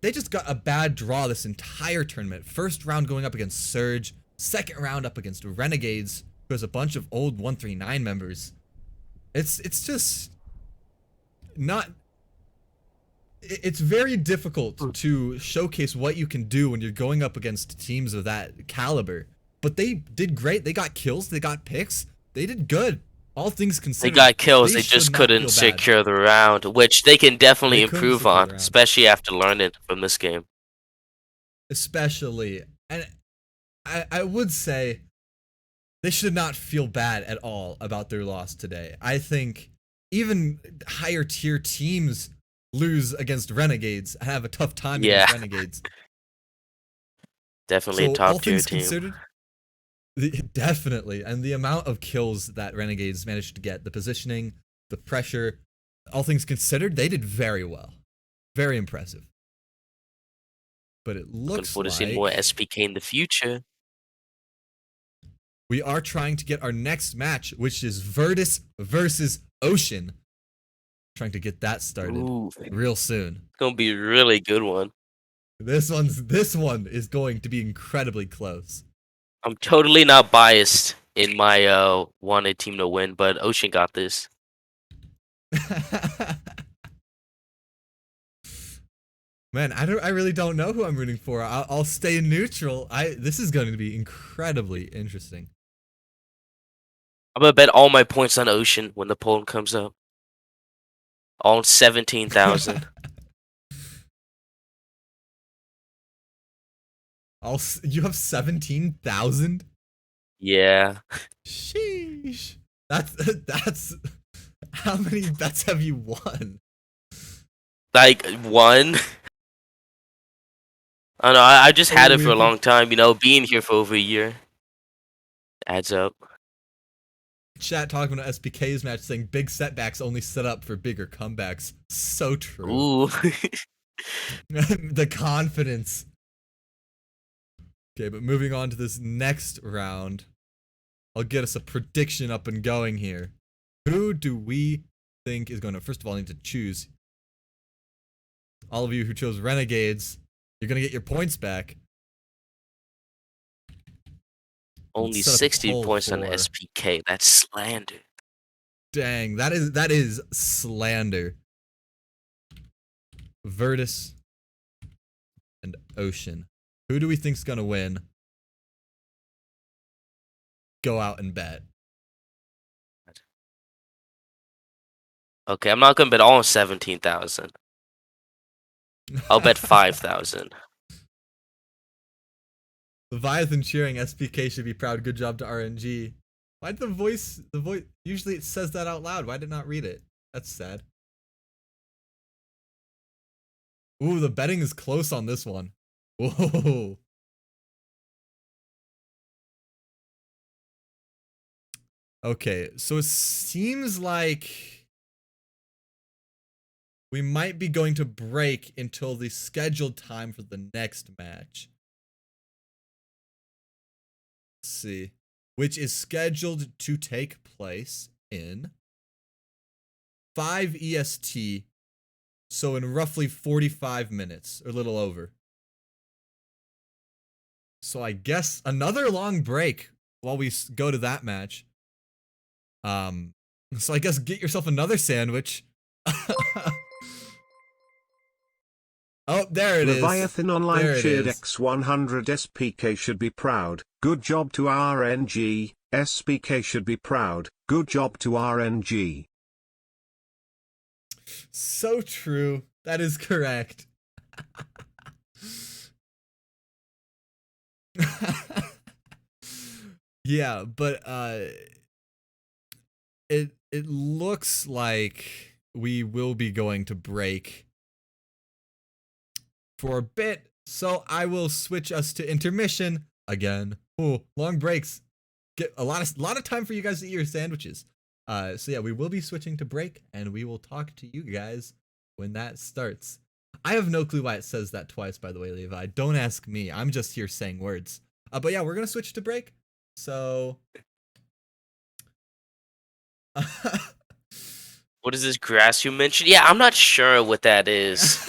they just got a bad draw this entire tournament. First round going up against Surge, second round up against Renegades, who has a bunch of old 139 members. It's just not. It's very difficult to showcase what you can do when you're going up against teams of that caliber. But they did great. They got kills. They got picks. They did good. All things considered. They got kills. They just couldn't secure the round, which they can definitely improve on, especially after learning from this game. Especially. And I would say they should not feel bad at all about their loss today. I think even higher tier teams lose against Renegades and have a tough time against Renegades. Definitely a top tier team. Definitely. And the amount of kills that Renegades managed to get, the positioning, the pressure, all things considered, they did very well. Very impressive. But it looks like... see more SPK in the future. We are trying to get our next match, which is Virtus versus Ocean. Trying to get that started real soon. It's going to be a really good one. This one is going to be incredibly close. I'm totally not biased in my wanted team to win, but Ocean got this. Man, I really don't know who I'm rooting for. I'll stay neutral. This is going to be incredibly interesting. I'm gonna bet all my points on Ocean when the poll comes up. All 17,000. You have 17,000? Yeah. Sheesh. That's how many bets have you won? Like 1. I don't know. I just had it for a long time. You know, being here for over a year adds up. Chat talking about SPK's match saying big setbacks only set up for bigger comebacks. So true. Ooh. The confidence. Okay, but moving on to this next round, I'll get us a prediction up and going here. Who do we think is going to... First of all, I need to choose. All of you who chose Renegades, you're going to get your points back. Only 60 points on the SPK. That's slander. Dang, that is slander. Virtus and Ocean. Who do we think's gonna win? Go out and bet. Okay, I'm not gonna bet all 17,000. I'll bet 5,000. Leviathan cheering, SPK should be proud. Good job to RNG. Why did the voice, usually it says that out loud. Why did it not read it? That's sad. Ooh, the betting is close on this one. Whoa. Okay, so it seems like we might be going to break until the scheduled time for the next match. Let's see. Which is scheduled to take place in 5 EST. So in roughly 45 minutes, or a little over. So I guess another long break while we go to that match. So I guess get yourself another sandwich. Oh, there it is. Leviathan Online There it cheered is. X100 SPK should be proud. Good job to RNG. SPK should be proud. Good job to RNG. So true. That is correct. Yeah, but it looks like we will be going to break for a bit, so I will switch us to intermission again. Oh, long breaks. Get a lot of time for you guys to eat your sandwiches. So yeah, we will be switching to break, and we will talk to you guys when that starts. I have no clue why it says that twice, by the way, Levi. Don't ask me. I'm just here saying words. But yeah, we're gonna switch to break. So What is this grass you mentioned? Yeah, I'm not sure what that is.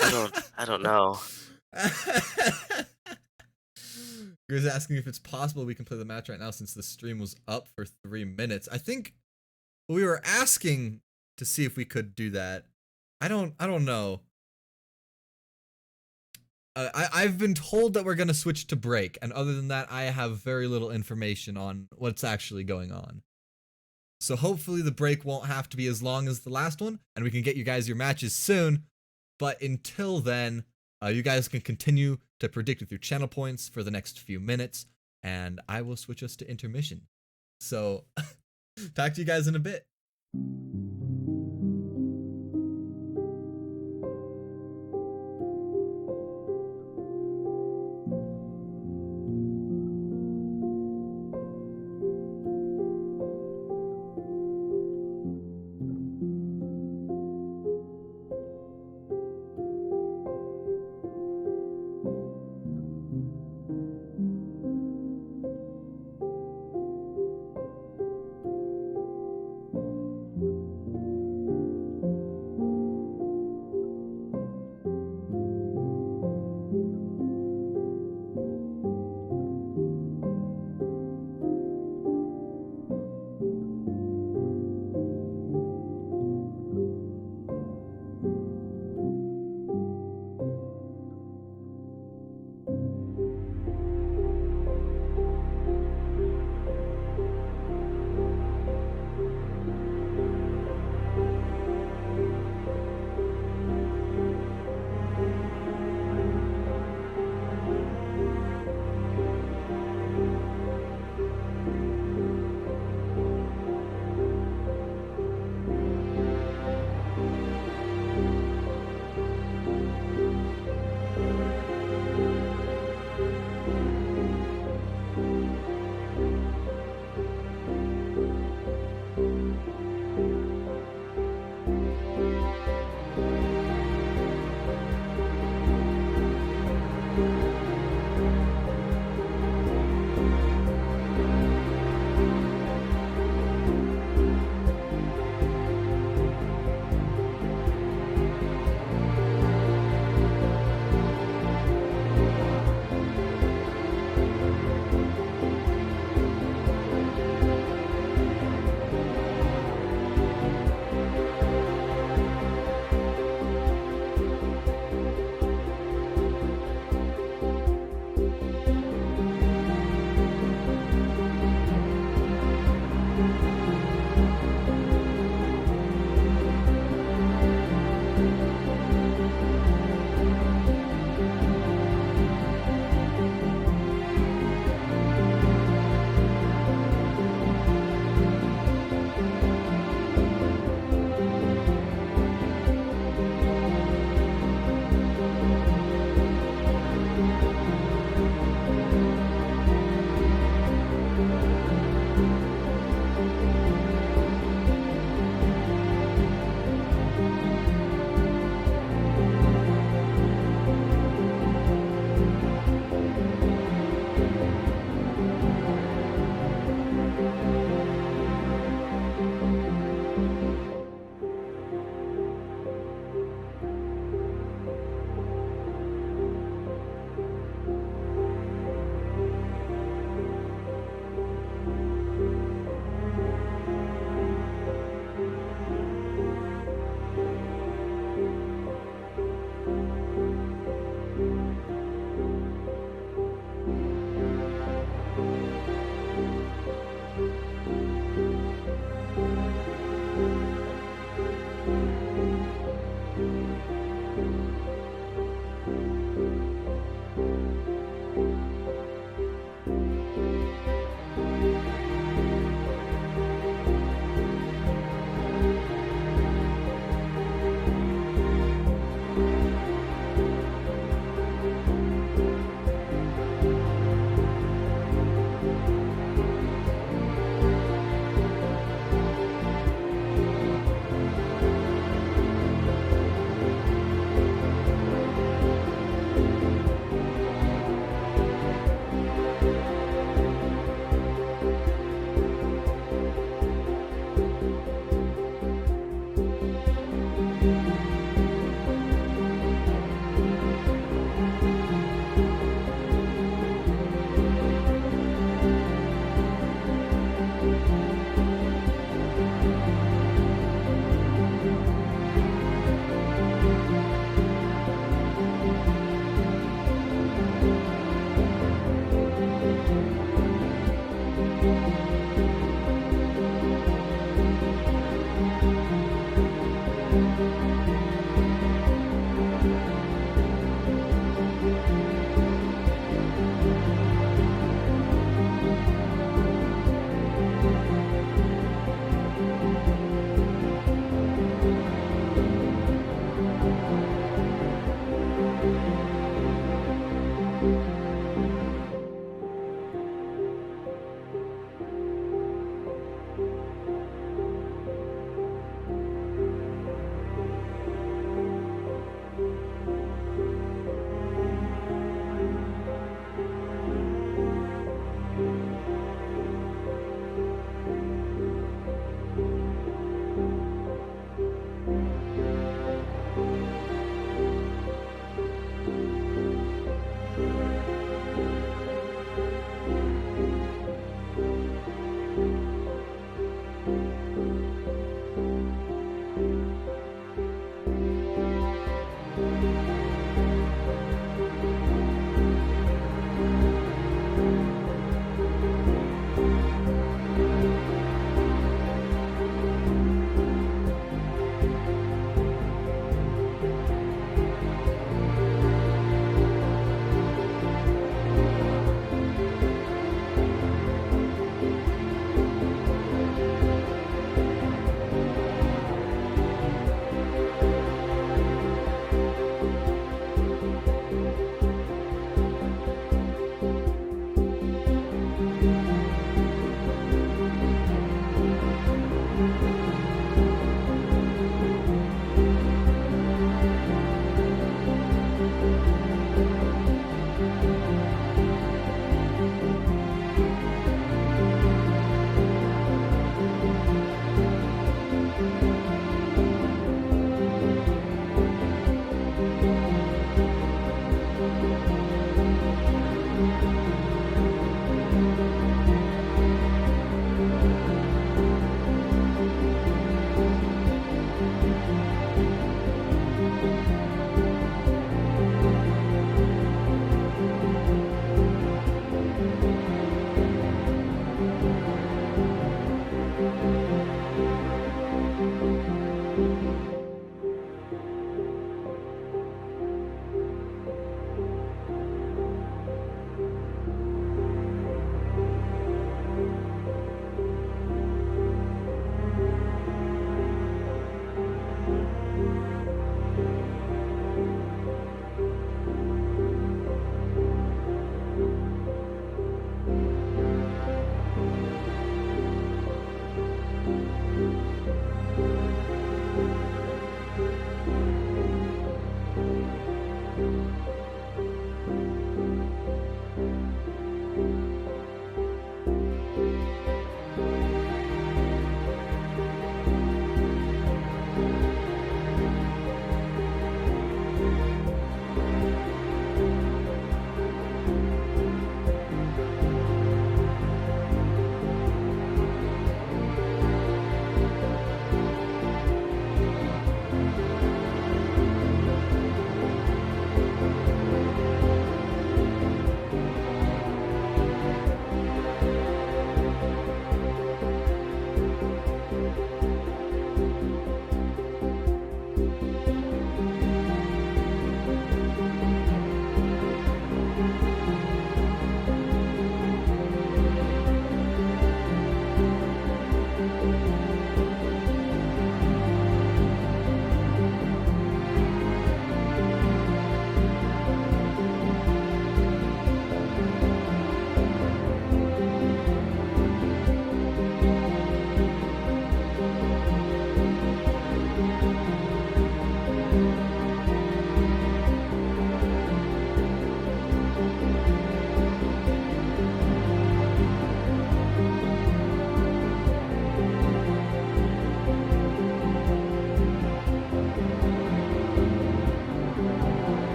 I don't know. You're asking if it's possible we can play the match right now since the stream was up for 3 minutes. I think we were asking to see if we could do that. I don't know. I've been told that we're gonna switch to break, and other than that, I have very little information on what's actually going on. So hopefully the break won't have to be as long as the last one, and we can get you guys your matches soon. But until then, you guys can continue to predict with your channel points for the next few minutes, and I will switch us to intermission. So, talk to you guys in a bit.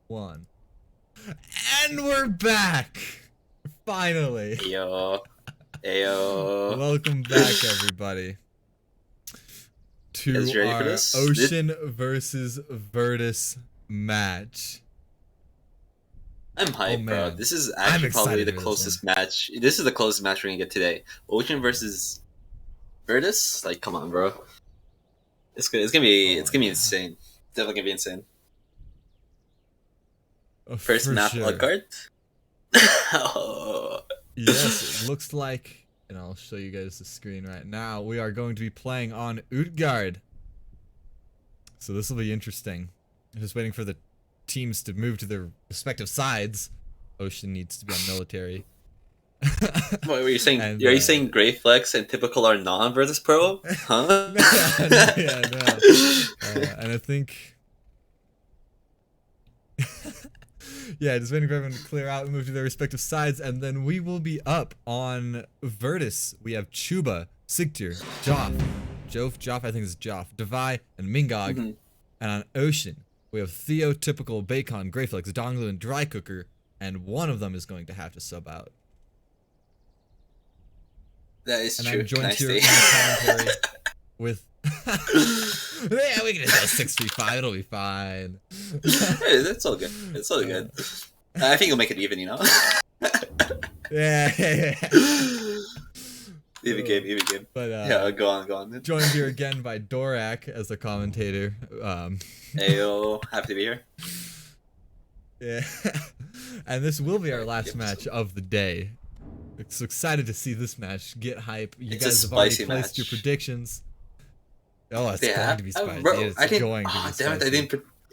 1. And we're back! Finally. Ayo. Ayo. Welcome back, everybody. To You guys ready for our this? Ocean versus Virtus match. I'm hyped, bro. man. This is I'm actually probably excited the for this closest match. This is the closest match we're gonna get today. Ocean versus Virtus? Like, come on, bro. It's good. It's gonna be insane. Definitely gonna be insane. First For map sure. card. Oh. Yes, it looks like, and I'll show you guys the screen right now. We are going to be playing on Utgard. So this will be interesting. I'm just waiting for the teams to move to their respective sides. Ocean needs to be on military. What were you saying? And, Are you saying Grey Flex and Typical are non versus Pro? Huh? Yeah, no. And I think... yeah, just waiting for everyone to clear out and move to their respective sides, and then we will be up on Virtus. We have Chuba, Sigtyr, Joff, I think it's Joff, Devi, and Mingog. Mhm. And on Ocean, we have Theo, Typical, Bacon, Greyflex, Donglu, and Dry Cooker, and one of them is going to have to sub out. That is And true. I'm joined Nice here day. in the commentary with... yeah, we can just go 6-3-5, it'll be fine. Hey, that's all good. It's all good. I think you'll make it even, you know? Yeah. Even game. But Yeah, go on. joined here again by Dorak as the commentator. Ayo, happy to be here. Yeah. And this will be our last Yep. match of the day. So excited to see this match. Get hype. You It's a guys have already spicy placed your match. predictions. Oh, it's Yeah, going to be spicy. bro, It's I didn't. going to be Oh, spicy. damn it! I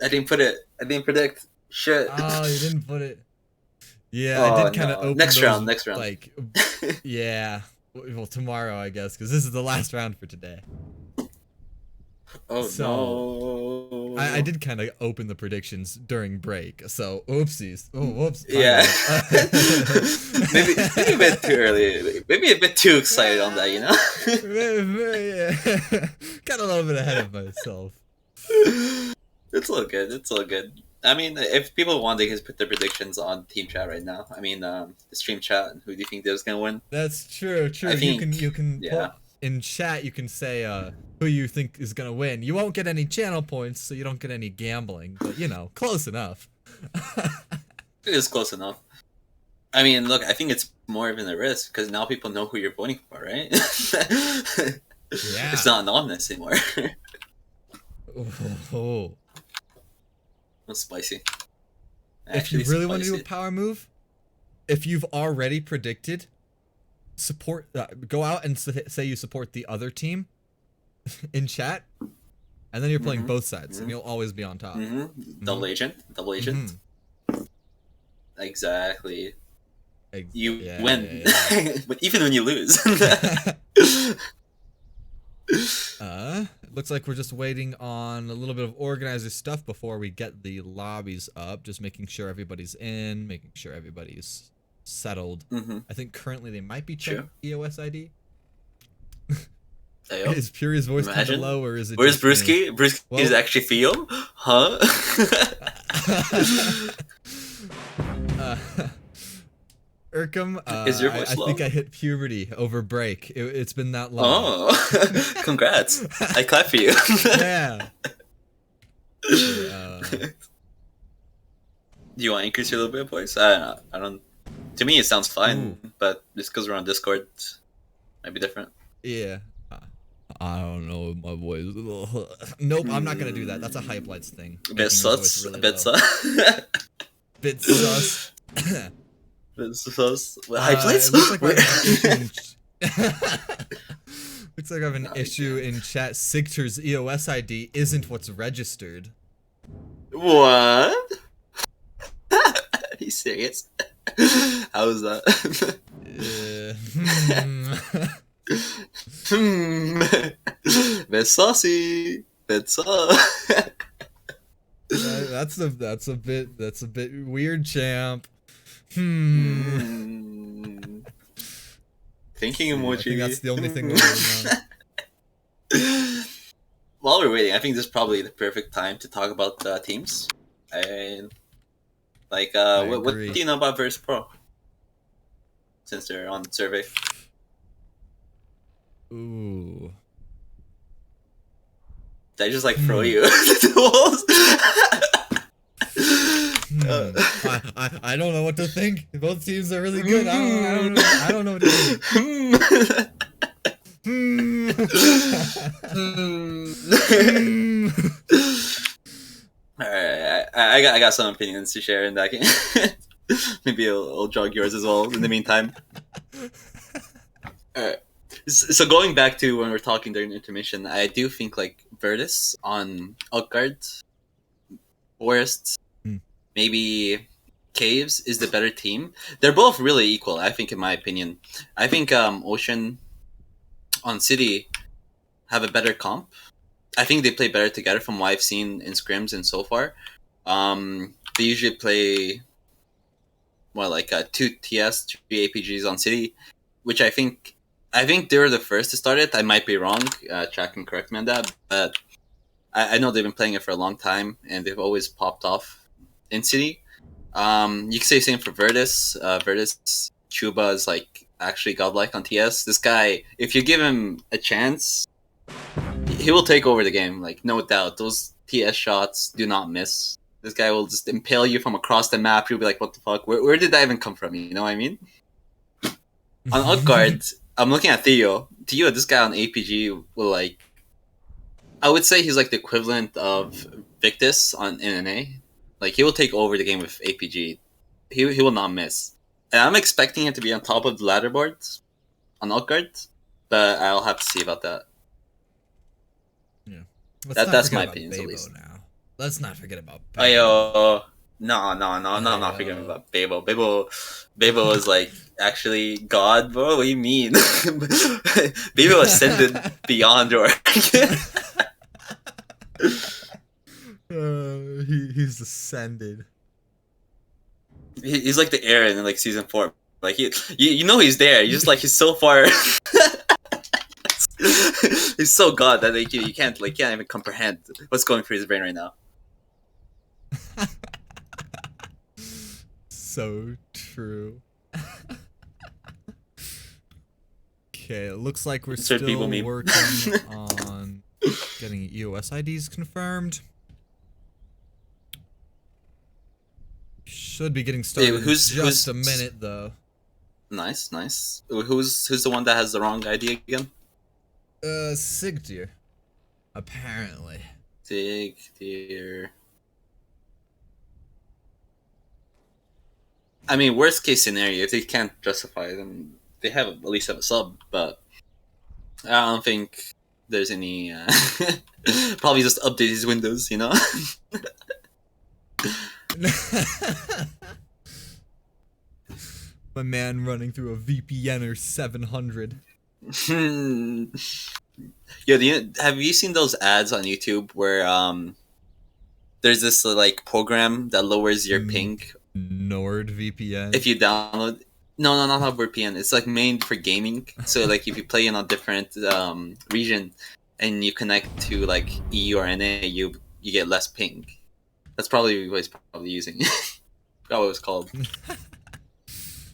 didn't put it. I didn't predict. Shit. Oh, you didn't put it. Yeah, Oh, I did kind of no. open Next those, round. Like, yeah. Well, tomorrow, I guess, because this is the last round for today. Oh So, no. I did kind of open the predictions during break, so oopsies. Oh, whoops. Yeah. maybe maybe a bit too early. Maybe a bit too excited on that, you know. Got a little bit ahead of myself. It's all good. It's all good. I mean, if people want, they can put their predictions on team chat right now. I mean, the stream chat. Who do you think is gonna win? That's true. I think- you can yeah. put in chat. You can say who you think is gonna win. You won't get any channel points, so you don't get any gambling. But you know, close enough. It is close enough. I mean, look, I think it's more even a risk because now people know who you're voting for, right? Yeah. It's not anonymous anymore. Oh. It's spicy. If you Actually really want to do a spicy. power move, if you've already predicted, support. Go out and say you support the other team in chat, and then you're playing Mhm. both sides, Mhm. and you'll always be on top. Double agent. Mhm. Exactly. You Yeah, win, yeah, but even when you lose. Looks like we're just waiting on a little bit of organizer stuff before we get the lobbies up. Just making sure everybody's in, making sure everybody's settled. Mm-hmm. I think currently they might be checking EOS ID. Ayo. Is Puria's voice kind of Imagine. low, or is it? Where's just me? Brewski? Brewski Well- is actually Theo? Huh? Urkum, Is your voice I think low? I hit puberty over break. It's been that long. Oh, congrats! I clap for you. Yeah. Yeah. Do you want to increase your little bit of voice? I don't know. I don't. To me, it sounds fine, but just because we're on Discord, it might be different. Yeah. I don't know my voice. Nope, I'm not gonna do that. That's a hype lights thing. A Making bit your voice sus. really A bit low. sus. Bit sus. Bit sus. What, highlights? It looks like we have an issue looks like I have an issue in chat. Sigtyr's EOS ID isn't what's registered. What? Are you serious? How is that? Bit saucy. Bit sauce. That's a bit weird, champ. Thinking emoji. I think that's the only thing we're waiting on. While we're waiting, I think this is probably the perfect time to talk about the teams. And Like, I what agree. do you know about Versus Pro? Since they're on survey. Ooh. Did I just like throw you to the walls? I don't know what to think. Both teams are really good. I don't know what to think. Alright, I got some opinions to share in that game. Maybe I'll jog yours as well in the meantime. Alright. So going back to when we're talking during intermission, I do think like Virtus on Outguard, Forest, maybe Caves is the better team. They're both really equal, I think, in my opinion. I think Ocean on City have a better comp. I think they play better together from what I've seen in scrims and so far. They usually play more like 2 TS, 3 APGs on City, which I think they were the first to start it. I might be wrong. Chat can correct me on that, but I know they've been playing it for a long time and they've always popped off in City. You can say the same for Virtus. Virtus Chuba is like actually godlike on TS. This guy, if you give him a chance, he will take over the game. Like no doubt, those TS shots do not miss. This guy will just impale you from across the map. You'll be like, "What the fuck? Where did that even come from?" You know what I mean? On Outguard, I'm looking at Theo. Theo, this guy on APG will like. I would say he's like the equivalent of Victus on NNA. Like he will take over the game with APG. He will not miss. And I'm expecting him to be on top of the ladder boards on Outguard, but I'll have to see about that. Yeah. That's my opinion, at least. Now. Let's not forget about Bebo. No, I'm not forgetting about Bebo. Bebo is like actually God, bro. What do you mean? Bebo ascended beyond your. He's ascended. He's like the Aaron in like season 4. Like you know he's there. He's so far. He's so God that like you can't even comprehend what's going through his brain right now. So true. Okay, it looks like we're still working on getting EOS IDs confirmed. Should be getting started in just a minute though. Nice. Who's the one that has the wrong ID again? Sigdeer. Apparently. Sigdeer. I mean, worst case scenario, if they can't justify them, they at least have a sub, but I don't think there's any. Probably just update his windows, you know? My man running through a VPNer 700. Yo, have you seen those ads on YouTube where there's this like program that lowers your ping? NordVPN. If you download, no, not NordVPN. It's like made for gaming. So like if you play in a different region and you connect to like EU or NA, you get less ping. That's probably what he's probably using. Forgot what it was called.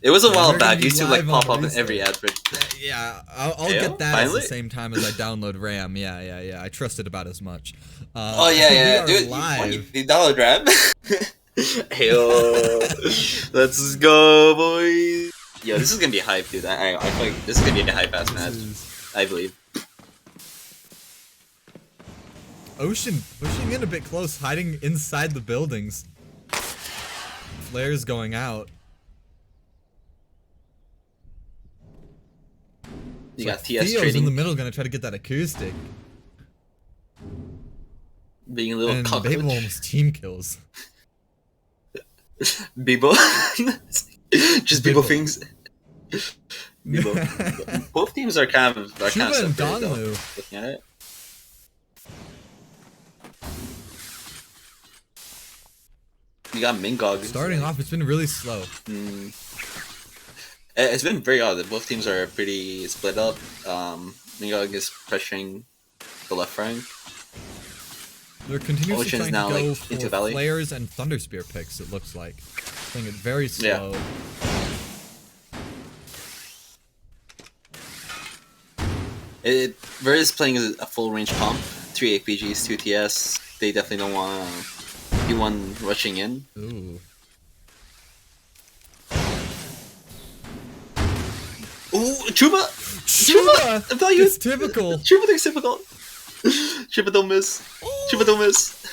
It was a while back. It used to like pop up in every advert. Yeah, I'll get that at the same time as I download RAM. Yeah. I trust it about as much. Yeah. Dude, you download RAM? Heyo. Let's go, boys. Yo, this is gonna be hype, dude. I feel like this is gonna be a hype ass match. I believe. Ocean getting a bit close, hiding inside the buildings. Flares going out. You got TS Theo's trading in the middle, gonna try to get that acoustic. Being a little cockroach. Bebo almost team kills. Bebo? Just Bebo things. Bebo. Both teams are kind of Chuba and Donlu. Looking at it. You got Mingog. Starting off, it's been really slow. It's been very odd. Both teams are pretty split up. Mingog is pressuring the left flank. They're continuously Ocean's trying now, to go like, for into Valley. flares and Thunder Spear picks, it looks like. Playing it very slow. Virtus playing a full range comp, 3 APGs, 2 TS. They definitely don't want P1 rushing in. Ooh. Ooh, Chuba! Chuba! I'm telling you, It's typical. Chuba thinks typical. Chuba don't miss. Chuba don't miss.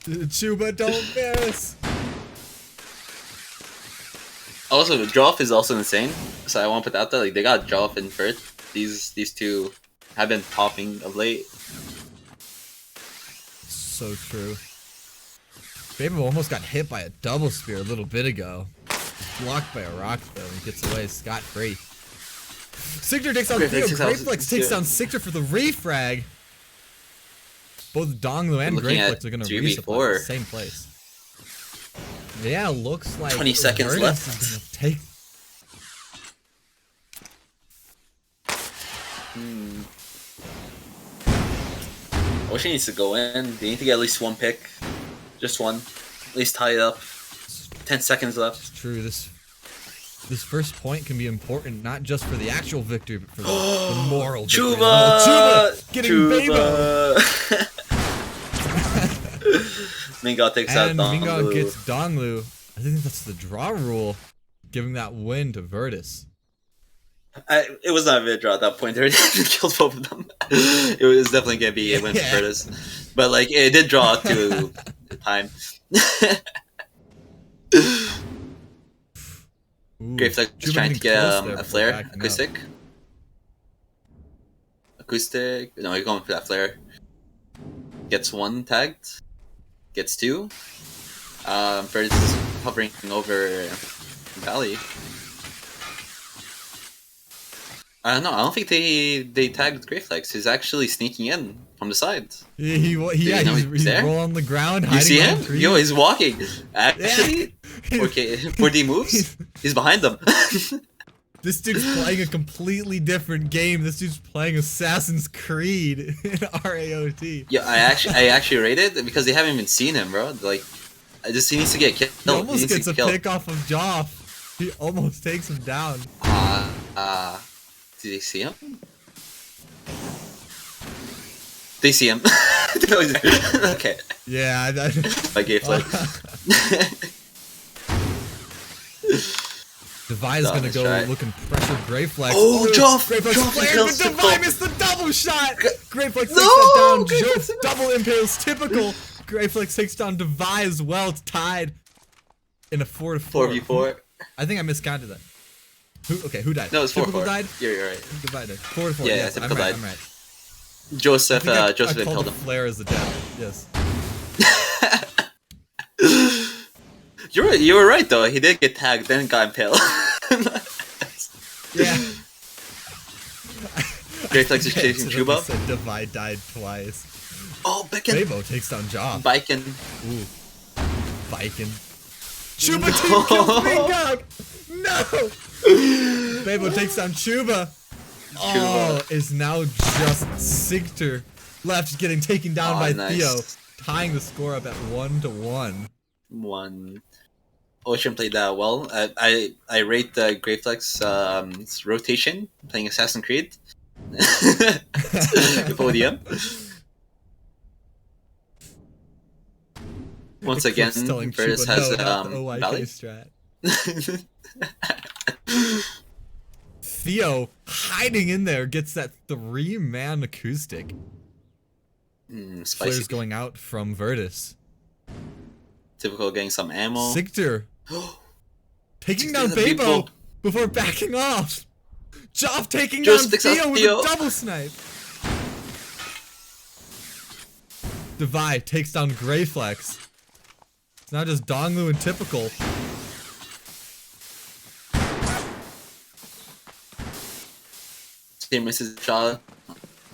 Chuba don't miss. Also, Joff is also insane. So I want to put that there. Like, they got Joff and Fert. These two have been popping of late. So true. Baby almost got hit by a double spear a little bit ago. Blocked by a rock though and gets away scot-free. Sictor takes down Theo. Greyflex takes down Sictor for the refrag. Both Donglu and Greyflex are gonna resupply the same place. Yeah, looks like 20 seconds Virtus left. is gonna take. Ocean needs to go in. They need to get at least one pick. Just one. At least tie it up. 10 seconds left. It's true. This first point can be important, not just for the actual victory, but for the moral victory. Chuba! Chuba! Getting Babo! Mingao takes out And Donglu. Mingao gets Donglu. I think that's the draw rule, giving that win to Virtus. It was not a bit draw at that point. They already killed both of them. It was definitely going to be a win for Virtus. But, like, it did draw to time. Greyflex is trying to get a flare. Acoustic. Acoustic. No, you're going for that flare. Gets one tagged. Gets two. Virtus is hovering over Valley. I don't know. I don't think they tagged Greyflex. He's actually sneaking in from the side. He's roll on the ground. You see him? Trees. Yo, he's walking. Actually, Yeah. okay, 4D moves. He's behind them. This dude's playing a completely different game. This dude's playing Assassin's Creed in RAoT. Yeah, I actually rated it because they haven't even seen him, bro. Like, he needs to get killed. He almost gets a pick off of Joff. He almost takes him down. Did they see him? They see him. Okay. Yeah. I gave flip. Devi is gonna go look and pressure Greyflex. Oh, Joff! Greyflex flares, but Devi missed the double shot! Greyflex takes that down. Joff double impales, typical. Greyflex takes down Devi as well. It's tied in a 4-4. 4v4. I think I miscounted that. Who died? No, it's 4-4. Typical died? You're right. Devi died. 4-4. Yeah, Yes, Typical I'm died. right. Joseph I impaled called him. the flare as the death. Yes. You were right though. He did get tagged, then got impaled. Yeah. Greyflex is chasing Chuba. Said Devi died twice. Oh, Beacon. Babo takes down Joff. Biken. Ooh. Viking. Chuba team kills Mingog! No! Babo takes down Chuba. Oh, is now just Sictor left getting taken down by nice. Theo, tying the score up at 1-1. One. Ocean played that well. I rate the Greyflex rotation, playing Assassin's Creed. The podium. Once again, Virtus has Valley. Strat. Theo hiding in there gets that 3-man acoustic. Spicy. Flares going out from Virtus. Typical getting some ammo. Sictor taking down Babo before backing off. Joff taking down Theo with a double snipe. Devi takes down Greyflex. It's now just Donglu and Typical. Team misses shot.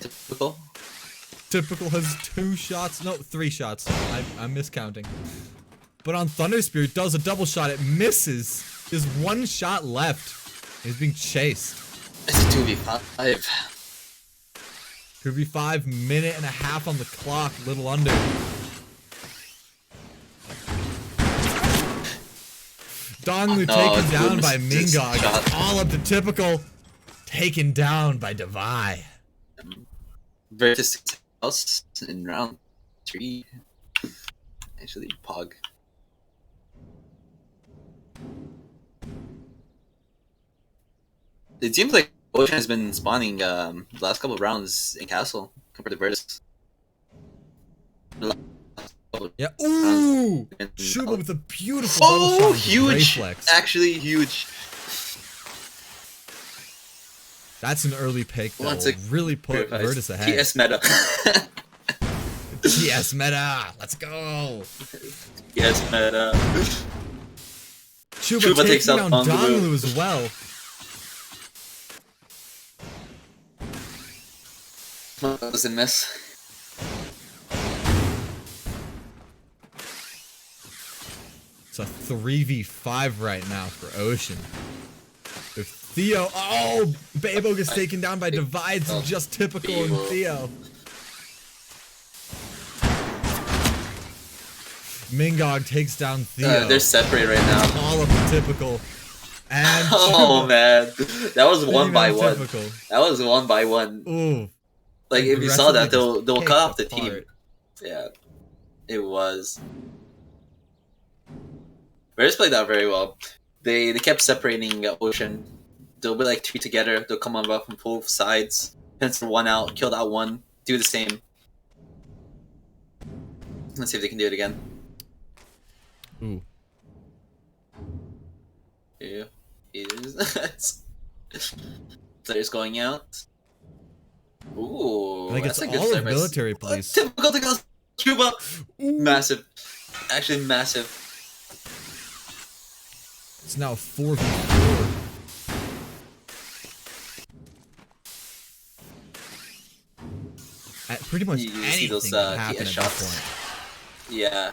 Typical. Typical has 2 shots. No, 3 shots. I'm miscounting. But on Thunder Spear, does a double shot. It misses. There's 1 shot left. He's being chased. It's a 2v5. Could be 5 minute and a half on the clock, little under. Donglu taken down by Mingog. It's all up to typical. Taken down by Divide. Versus house in round 3. Actually, Pog. It seems like Ocean has been spawning the last couple of rounds in Castle compared to Vertus. Yeah. Ooh! Shuba with a beautiful double shot. Huge! Reflex. Actually, huge. That's an early pick that will really put Vertus ahead. TS meta. TS meta. Let's go. TS meta. Shuba takes down Donglu as well. Doesn't miss. It's a 3v5 right now for Ocean. With Theo. Oh! Babo gets taken down by Divide. It's just typical in Theo. Mingog takes down Theo. They're separate right now. All of the typical. And oh man, that was one by one. Typical. That was one by one. Ooh. Like if you saw that, they'll cut off the team. Yeah, it was. Bears played that very well. They kept separating Ocean. They'll be like 2 together. They'll come on from both sides. Pencil one out, kill that one. Do the same. Let's see if they can do it again. Ooh. Yeah. Players going out. Ooh, I think it's that's a good all of service. military police. Typical to Cuba. Massive. Actually massive. It's now 4v4. At pretty much anything those, can happen at shots. this point. Yeah.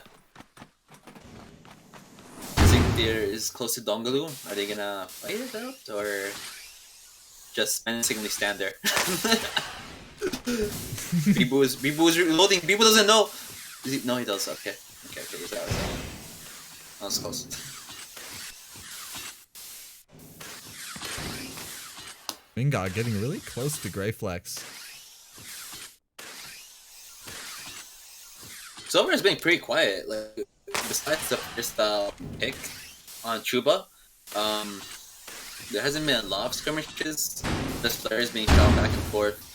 I think there is close to Dongaloo. Are they gonna fight it out or just menacingly stand there? Bibu is reloading. Bibu doesn't know. No, he does. Okay. He's out. That was close. Mingog getting really close to Greyflex. Silver has been pretty quiet. Like besides the first pick on Chuba, there hasn't been a lot of skirmishes. Just players being shot back and forth.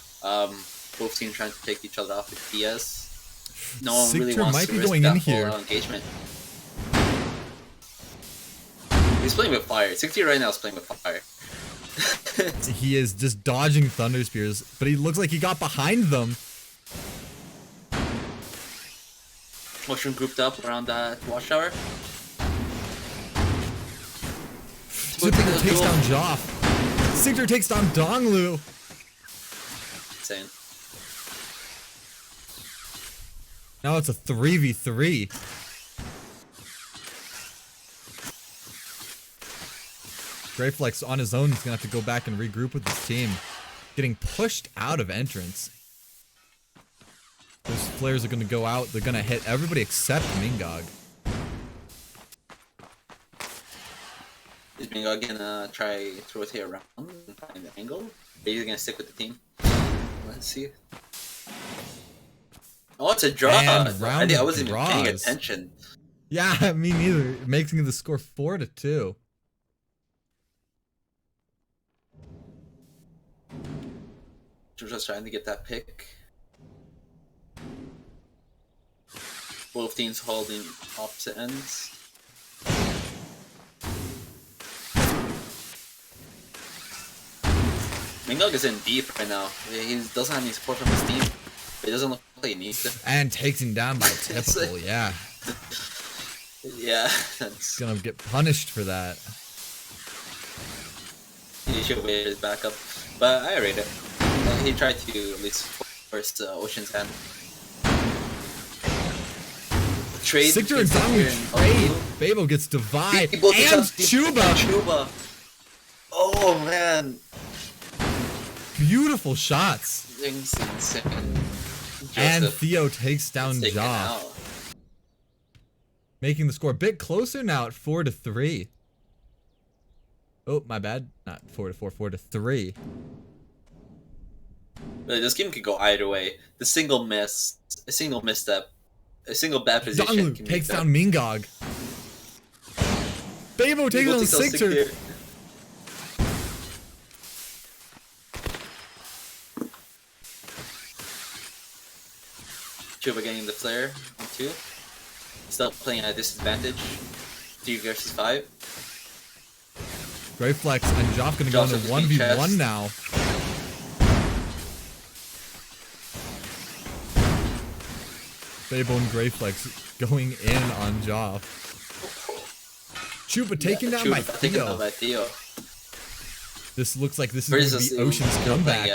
Both teams trying to take each other off with PS. No one really wants to risk that full engagement. He's playing with fire. 60 right now is playing with fire. He is just dodging Thunder Spears, but he looks like he got behind them. Mushroom grouped up around that watchtower. Sigter takes down Joff. Sigter takes down Donglu. Insane. Now it's a 3v3. Greyflex on his own is gonna have to go back and regroup with his team. Getting pushed out of entrance. Those flares are gonna go out. They're gonna hit everybody except Mingog. Is Mingog gonna try to rotate around and find the angle? Or is he gonna stick with the team? Let's see. Oh, it's a draw. I wasn't even paying attention. Yeah, me neither. Making the score 4-2. Just trying to get that pick. Both teams holding opposite ends. Mingog is in deep right now. He doesn't have any support from his team. But he doesn't look like he needs it. And takes him down by typical, yeah. Yeah, that's gonna get punished for that. He should have waited his backup. But I rate it. He tried to at least force Ocean's hand. Trade. Sigter and Donglu trade. Babo gets Divide. And Chuba. Oh man. Beautiful shots. Things insane. And Joseph Theo takes down taken Joff, out. making the score a bit closer now at 4-3. Oh, my bad. Not 4-4, 4-3. Really, this game could go either way. A single misstep, a single bad position Donglu can takes make down Mingog. Babo takes down Sixer. Chuba getting the flare on 2. Still playing at a disadvantage. 3 versus 5. Great flex, and Joff gonna go into Joff is 1v1 chest. now. Babo and Grey Flex going in on Joff. Chupa taken down by Chuba taken down Theo. by Theo. This looks like this is going to Versus be Ocean's comeback.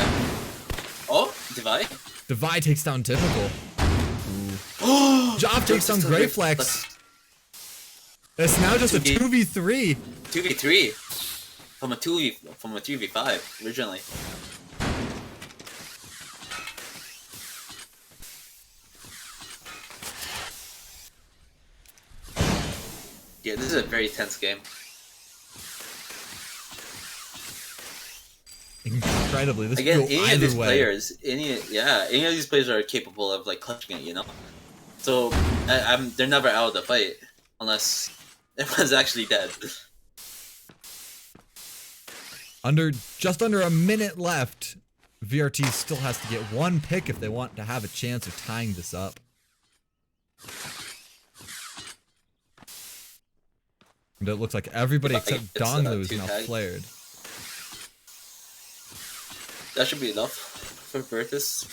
Oh, Divide? Divide takes down Typical. Joff takes down Grey Flex. It's now just a 2v3. 2v3 from a 3v5 originally. Yeah, this is a very tense game. Incredibly, this Again, could go any of either these way. players, any of these players are capable of like clutching it, you know. So they're never out of the fight unless everyone's actually dead. Just under a minute left. VRT still has to get one pick if they want to have a chance of tying this up. And it looks like everybody except Donglu is now flared. That should be enough for Virtus.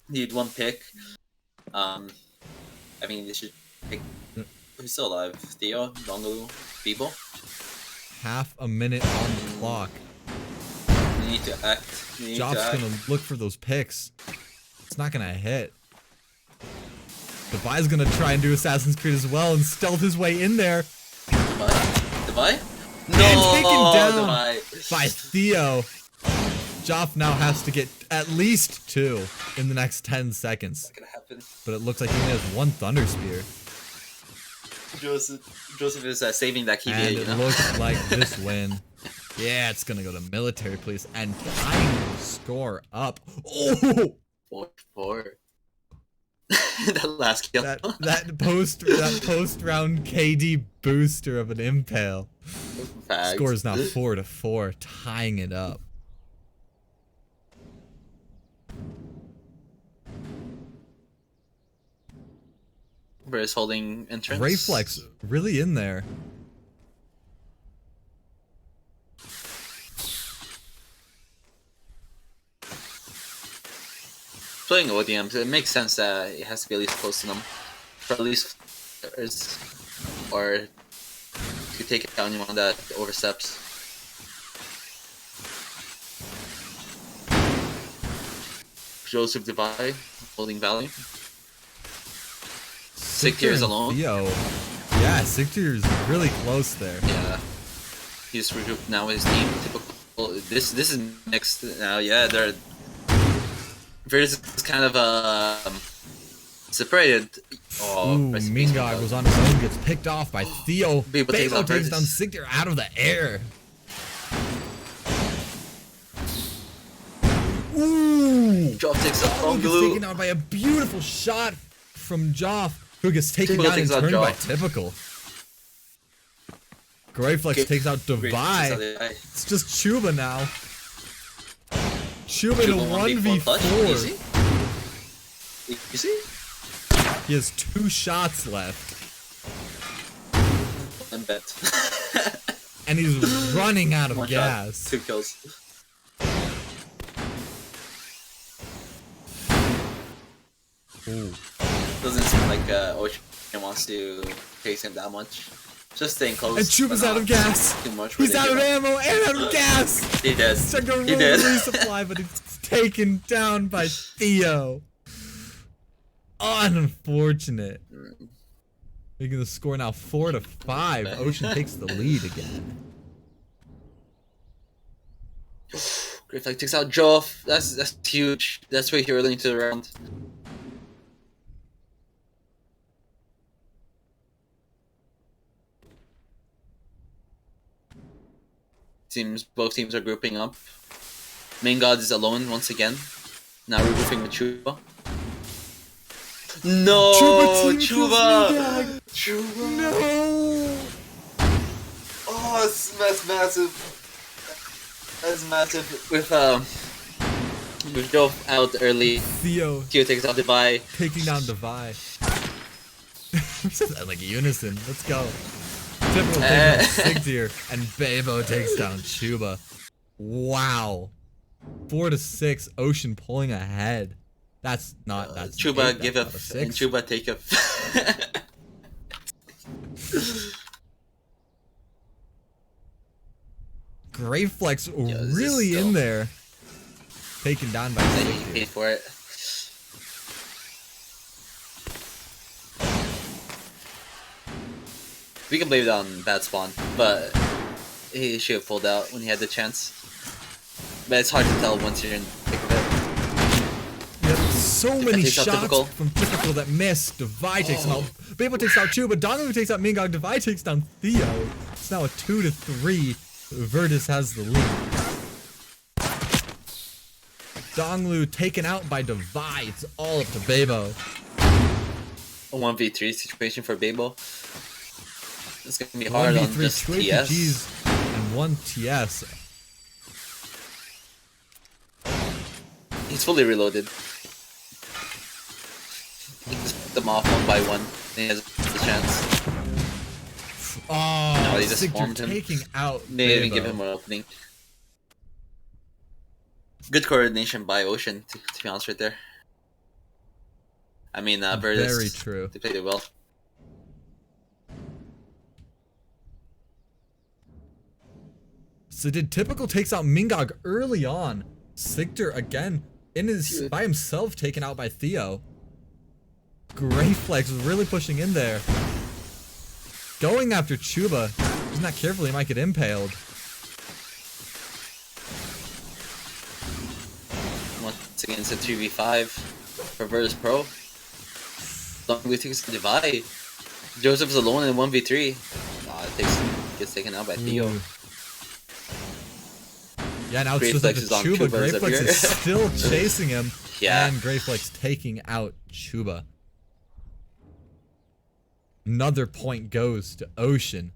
Need one pick. I mean, they should pick. Who's still alive? Theo, Donglu, Bibo. Half a minute on the clock. We need to act. Joff's gonna look for those picks. It's not gonna hit. Devi's gonna try and do Assassin's Creed as well and stealth his way in there. Divide? No! And taken down Divide. by Theo. Joff now has to get at least 2 in the next 10 seconds. What's gonna happen? But it looks like he only has 1 Thunder Spear. Joseph is saving that And KDA, you it know? looks like this win. Yeah, it's gonna go to Military Police and tying the score up. Oh! 4-4. That last kill. That post round KD booster of an impale. Fags. Score is now 4-4, tying it up. Where's holding entrance? Grey Flex really in there. Playing ODMs, it makes sense that it has to be at least close to them. For at least or to take it down anyone that oversteps. Joseph Divide holding Valley. Sick Tears alone. Theo. Yeah, Sick Tears really close there. Yeah. He's regrouped now with his team. Typical. This is next now. Yeah, they're Virtus is kind of separated. Oh, Ooh, Mingog was on his own, gets picked off by Theo. Babo takes Babo out takes Virtus. down Sigter out of the air. Ooh! Joff takes up Donglu gets Donglu. taken out by a beautiful shot from Joff, who gets taken Typical down in takes out turn by Joff. Typical. Greyflex takes out Great, Divide. takes out Divide. It's just Chuba now. Chuba in a Chuba 1v4. Easy. Easy? He has 2 shots left. I'm bet. And he's running out of One gas. shot, 2 kills. Ooh. Doesn't seem like Ocean wants to chase him that much. Just staying close. And Chuba's but out not of gas. Too much. He's out of ammo and out of gas. He did. Check a He did. resupply, but it's taken down by Theo. Unfortunate. Making the score now 4-5. Ocean takes the lead again. Great Flag takes out Joff. That's huge. That's way too early into the round. Seems both teams are grouping up. Main God is alone once again. Now regrouping with Chuba. No! Chuba! Chuba! No! Oh, that's massive. That's massive. With Joe out early. Theo takes out Divide. taking down Devi. Like unison. Let's go. Typical takes down Sigdir, and Babo takes down Chuba. Wow. 4-6. Ocean pulling ahead. That's not. That's Chuba eight, give that's a not and 6. Chuba take a. Great Flex this is really still- in there. Taken down by He Sigdir. paid for it. We can blame it on bad spawn, but he should have pulled out when he had the chance. But it's hard to tell once you're in the thick of it. Yep, so many takes out shots Typical. from Typical that miss. Devi takes him out. Babo takes out Chuba. Donglu takes out Mingog. Devi takes down Theo. It's now a 2-3. Virtus has the lead. Donglu taken out by Devi. It's all up to Babo. A 1v3 situation for Babo. It's gonna be hard on 1v3, just 2 TS. APGs and 1 TS. He's fully reloaded. He just put them off one by one. And he has the chance. Oh, No, he just Sigdir formed him. taking out They didn't even give Babo. him an opening. Good coordination by Ocean, to be honest, right there. I mean, Virtus. Very true. They played it well. So did Typical takes out Mingog early on. Sigdir again by himself, taken out by Theo. Great Flex was really pushing in there. Going after Chuba. If he's not careful, he might get impaled. Once again, it's a 3v5 for Virtus Pro. Donglu takes the Divide. Joseph's alone in 1v3. Gets taken out by Theo. Ooh. Yeah, now it's Great just up Flex to is on Chuba. Chuba Great is up Flex here. is still chasing him. Yeah. And Great Flex taking out Chuba. Another point goes to Ocean.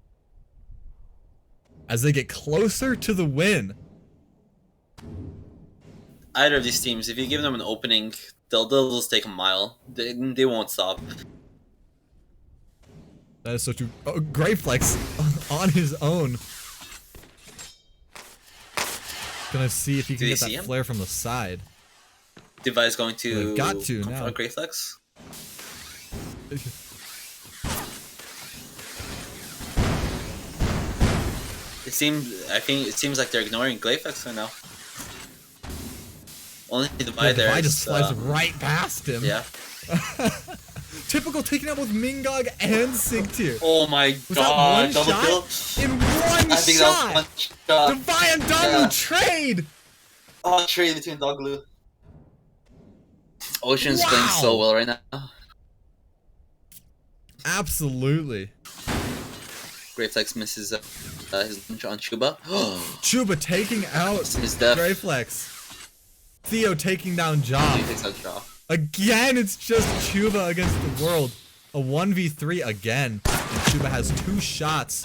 As they get closer to the win. Either of these teams, if you give them an opening, they'll just take a mile. They won't stop. That is so true. Oh, Great Flex on his own. Gonna see if he can Do you get see that him? flare from the side. Devi's going to They've got to confront now. Great Flex. It seems like they're ignoring Great Flex right now. Only Devi Yeah, there. Devi is, just slides right past him. Yeah. Typical taking out both Mingog and Sigtir. Oh my Was god! that Double one kill. shot? In one I think shot! that was one shot. Devi and Donglu Yeah. trade! Oh, trade between Doglu. Ocean's playing Wow. so well right now. Absolutely. Great Flex misses his lunch on Chuba. Chuba taking out His death. Great Flex. Theo taking down He Job. takes out Shaw. Again, it's just Chuba against the world. A 1v3 again. And Chuba has 2 shots.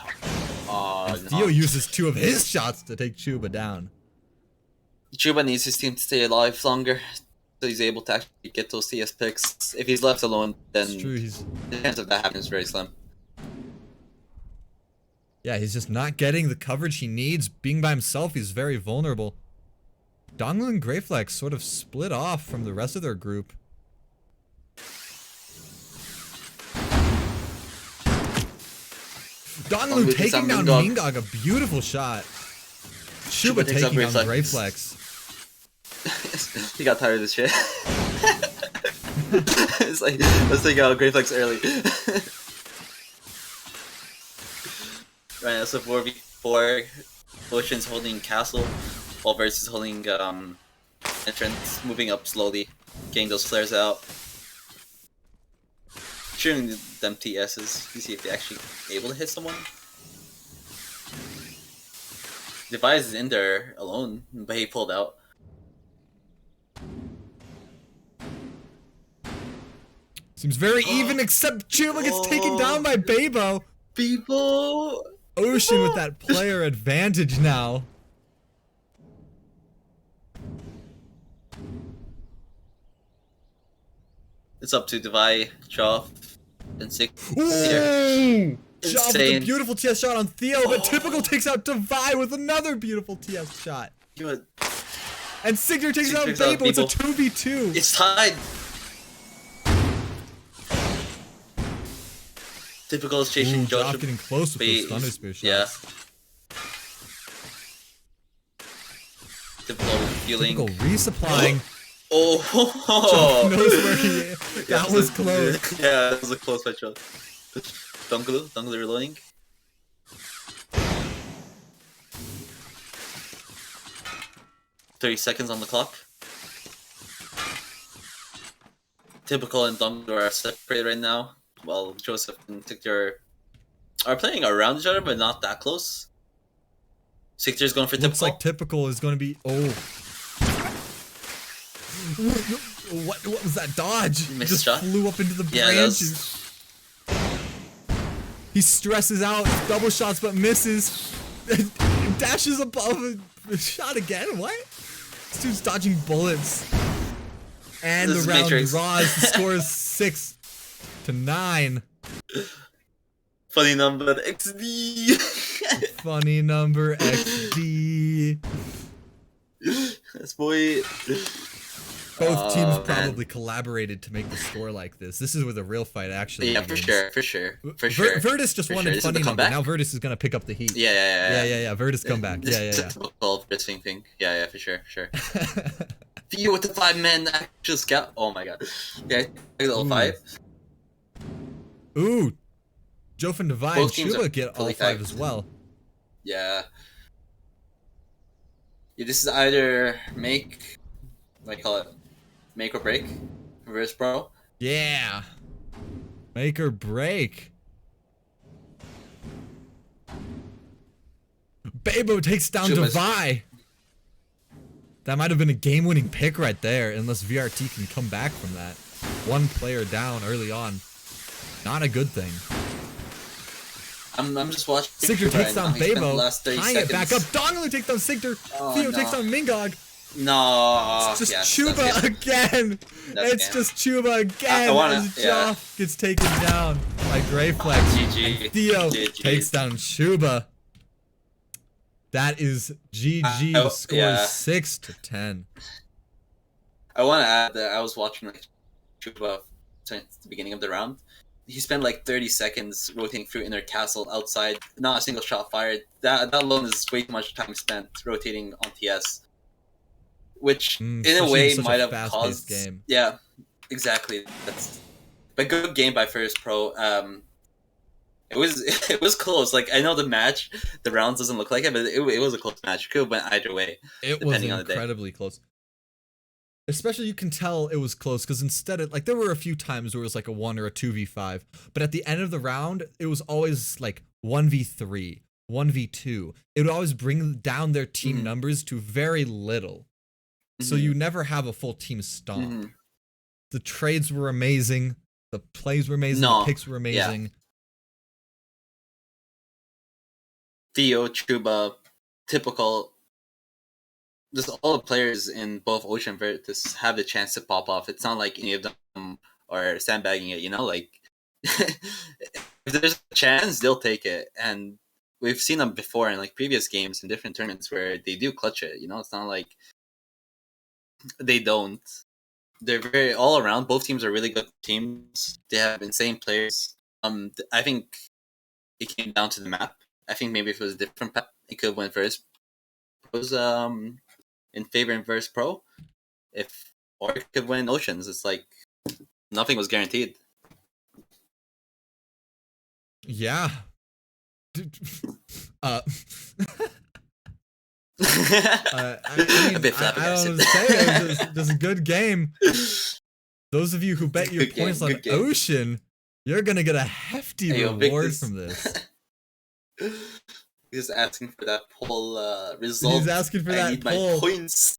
Theo uses 2 of his shots to take Chuba down. Chuba needs his team to stay alive longer, so he's able to actually get those CS picks. If he's left alone, then It's true, the chance of that happening is very slim. yeah, he's just not getting the coverage he needs. Being by himself, he's very vulnerable. Donglu and Great Flex sort of split off from the rest of their group. Donglu takes taking out down Mingog. Mingog, a beautiful shot. Chuba Chuba takes out taking Great down Flex. Great Flex. He got tired of this shit. It's like, let's take out Great Flex early. Right, that's a 4v4. Ocean's holding Castle. while Versus is holding entrance, moving up slowly, getting those flares out, shooting them TSs to see if they actually able to hit someone. Device is in there alone, but he pulled out. Seems very even, except Chuba gets taken down by Babo. People! Ocean with that player advantage now. It's up to Devi, Choff, and Six. Ooh! Shaw with a Insane. beautiful TS shot on Theo, but Typical takes out Devi with another beautiful TS shot. Good. And Signer takes out Babo. It's a 2v2. It's tied. Typical is chasing Ooh, Josh. Joff getting close with those Thunder Spear shots. Yeah. Typical healing. Typical resupplying. Oh. Joff knows where he is. That was close. Yeah, that was a close fight shot. Donglu reloading. $30 on the clock. Typical and Donglu are separated right now, while Joseph and Victor are playing around each other, but not that close. Victor's going for Looks Typical. like Typical is going to be. Oh. What was that dodge? Missed Just shot? flew up into the Yeah, that was- branches. He stresses out, double shots but misses. Dashes above a shot again. What? This dude's dodging bullets. And This the is round Matrix. draws. The score is 6-9. Funny number XD. Funny number XD. This boy. Both teams Oh, man. probably collaborated to make the score like this. This is where the real fight actually Yeah, for begins. sure. Virtus just For wanted sure. This is funny the number. comeback? Now Virtus is gonna pick up the heat. Yeah. Virtus comeback. This is Yeah. a typical Bristling thing. Yeah, for sure. Theo with the 5-man actual scout. Oh my god. Yeah, level Ooh. 5. Ooh, Jof and Devi and Both teams Chuba are get all fully 5 tagged. as well. Yeah. This is either make or break. Reverse Pro. Yeah. Make or break. Babo takes down Chuba's- Devi. That might have been a game-winning pick right there, unless VRT can come back from that. One player down early on. Not a good thing. I'm just watching. Sigter takes down He spent the Babo. last 30 Tying it back up. seconds. Donglu takes down Sigter. Oh, Theo no. takes down Mingog. No. It's just yeah, Chuba that's good. again. That's It's game. just Chuba again I wanna- as yeah. Joff gets taken down by Greyflex. GG. And Theo GG. takes down Chuba. That is GG. The score yeah. is 6-10. I want to add that I was watching Chuba since the beginning of the round. He spent like 30 seconds rotating through inner castle outside, not a single shot fired. That alone is way too much time spent rotating on TS, which in a especially way in such might a have fast-paced caused. game. Yeah, exactly. But good game by First Pro. It was close. Like I know the match, the rounds doesn't look like it, but it was a close match. Could have went either way. It was depending on the day. incredibly close. Especially you can tell it was close because instead of like there were a few times where it was like a 1 or a 2v5, but at the end of the round it was always like 1v3, 1v2. It would always bring down their team numbers to very little. So you never have a full team stomp. The trades were amazing, the plays were amazing, the picks were amazing. Theo, Chuba, typical. Just all the players in both Ocean and Virtus have the chance to pop off. It's not like any of them are sandbagging it, like if there's a chance, they'll take it. And we've seen them before in like previous games in different tournaments where they do clutch it, it's not like they don't. They're very all around. Both teams are really good teams. They have insane players. I think it came down to the map. I think maybe if it was a different map, it could have went first. It was in favor in Verse Pro, or it could win Oceans. It's like nothing was guaranteed. Yeah. I mean, A bit I don't flabbergasted. say it was just a good game. Those of you who bet your Good game, points on good game. Ocean, you're gonna get a hefty Hey, yo, Vic, reward this- from this. He's asking for that poll result. He's asking for I that need poll. my points.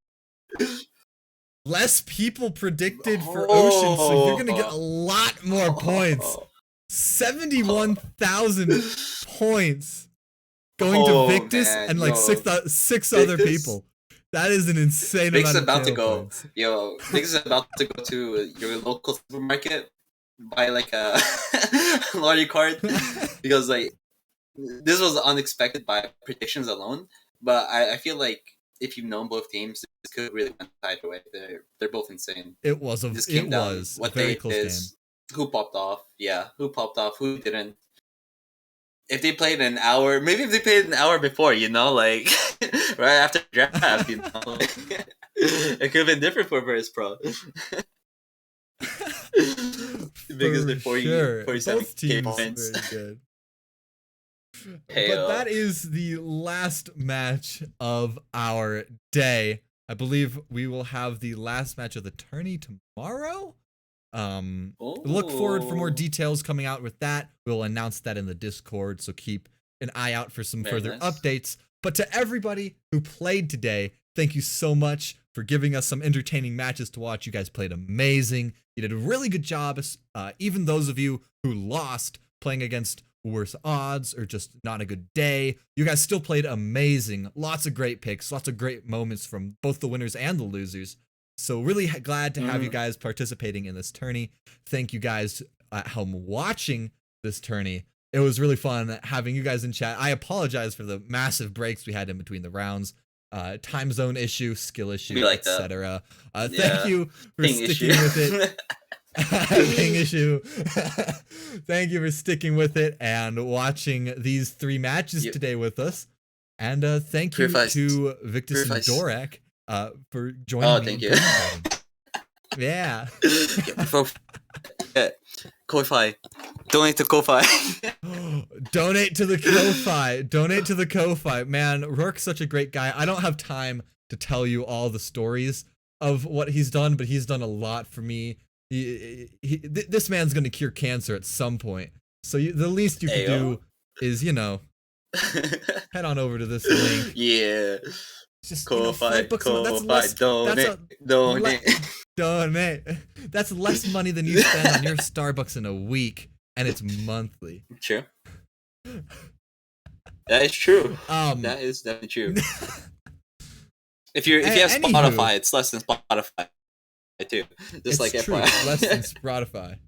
Less people predicted for Ocean, so you're gonna get a Oh. lot more points. 71,000 points going to Oh, Victus man, and like yo. six other Victus? people. That is an insane Vic's amount of about to channel go. points. Yo, Vic's about to go to your local supermarket, buy like a lottery card, because like this was unexpected by predictions alone. But I feel like if you've known both teams, this could really went either way. They're both insane. It was a This came down what what very they close is, who popped off. Yeah, who popped off, who didn't. If they played an hour, maybe if they played an hour before, like right after draft, it could have been different for Versus Pro. game. Because For the 40, sure. 47 Both teams points. very good. Heyo. But that is the last match of our day. I believe we will have the last match of the tourney tomorrow. Look forward for more Ooh. details coming out with that. We'll announce that in the Discord, so keep an eye out for some Very further nice. updates. But to everybody who played today, thank you so much for giving us some entertaining matches to watch. You guys played amazing. You did a really good job. Even those of you who lost playing against worse odds or just not a good day, you guys still played amazing. Lots of great picks, lots of great moments from both the winners and the losers. So really glad to have you guys participating in this tourney. Thank you guys at home watching this tourney. It was really fun having you guys in chat. I apologize for the massive breaks we had in between the rounds. Time zone issue, skill issue, We like that. etc. Yeah. Thank you for Ping sticking issue. with it. Ping issue. Thank you for sticking with it and watching these 3 matches Yep. today with us. And thank you Purifies- to Victus and purifies. Dorak for joining Oh, me. thank in you. participating. Yeah. Ko-Fi. Donate to Ko-Fi. Donate to the Ko-Fi. Donate to the Ko-Fi. Man, Rourke's such a great guy. I don't have time to tell you all the stories of what he's done, but he's done a lot for me. This man's gonna cure cancer at some point. So the least you can Ayo. do is, head on over to this link. Yeah. Just Ko-Fi. $5 a month. That's Ko-Fi. less. Donate. Donate. Donate. That's less money than you spend on your Starbucks in a week, and it's monthly. True. That is true. Um, That is definitely true. If you have Anywho. Spotify, it's less than Spotify too. Just it's like true. FYI. Less than Spotify.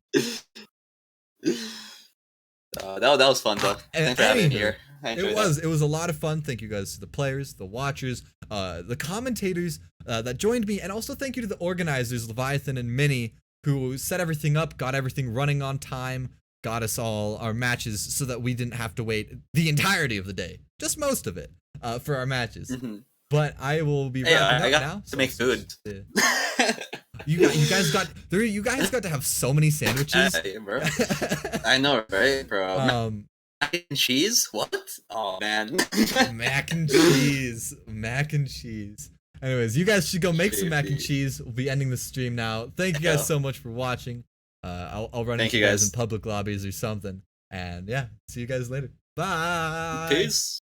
That was fun though. Thanks for having me anywho, here. I enjoyed It was a lot of fun. Thank you guys to the players, the watchers, the commentators that joined me, and also thank you to the organizers, Leviathan and Minnie, who set everything up, got everything running on time, got us all our matches so that we didn't have to wait the entirety of the day, just most of it, for our matches. that. Mhm. But I will be Hey, wrapping I up got now. to make food. You guys got to have so many sandwiches. Hey, bro. I know, right, bro? Mac and cheese? What? Oh man. Mac and cheese. Mac and cheese. Anyways, you guys should go make some mac and Baby. cheese. We'll be ending the stream now. Thank you guys Yeah. so much for watching. I'll run Thank into you you guys guys. in public lobbies or something. And yeah, see you guys later. Bye. Peace.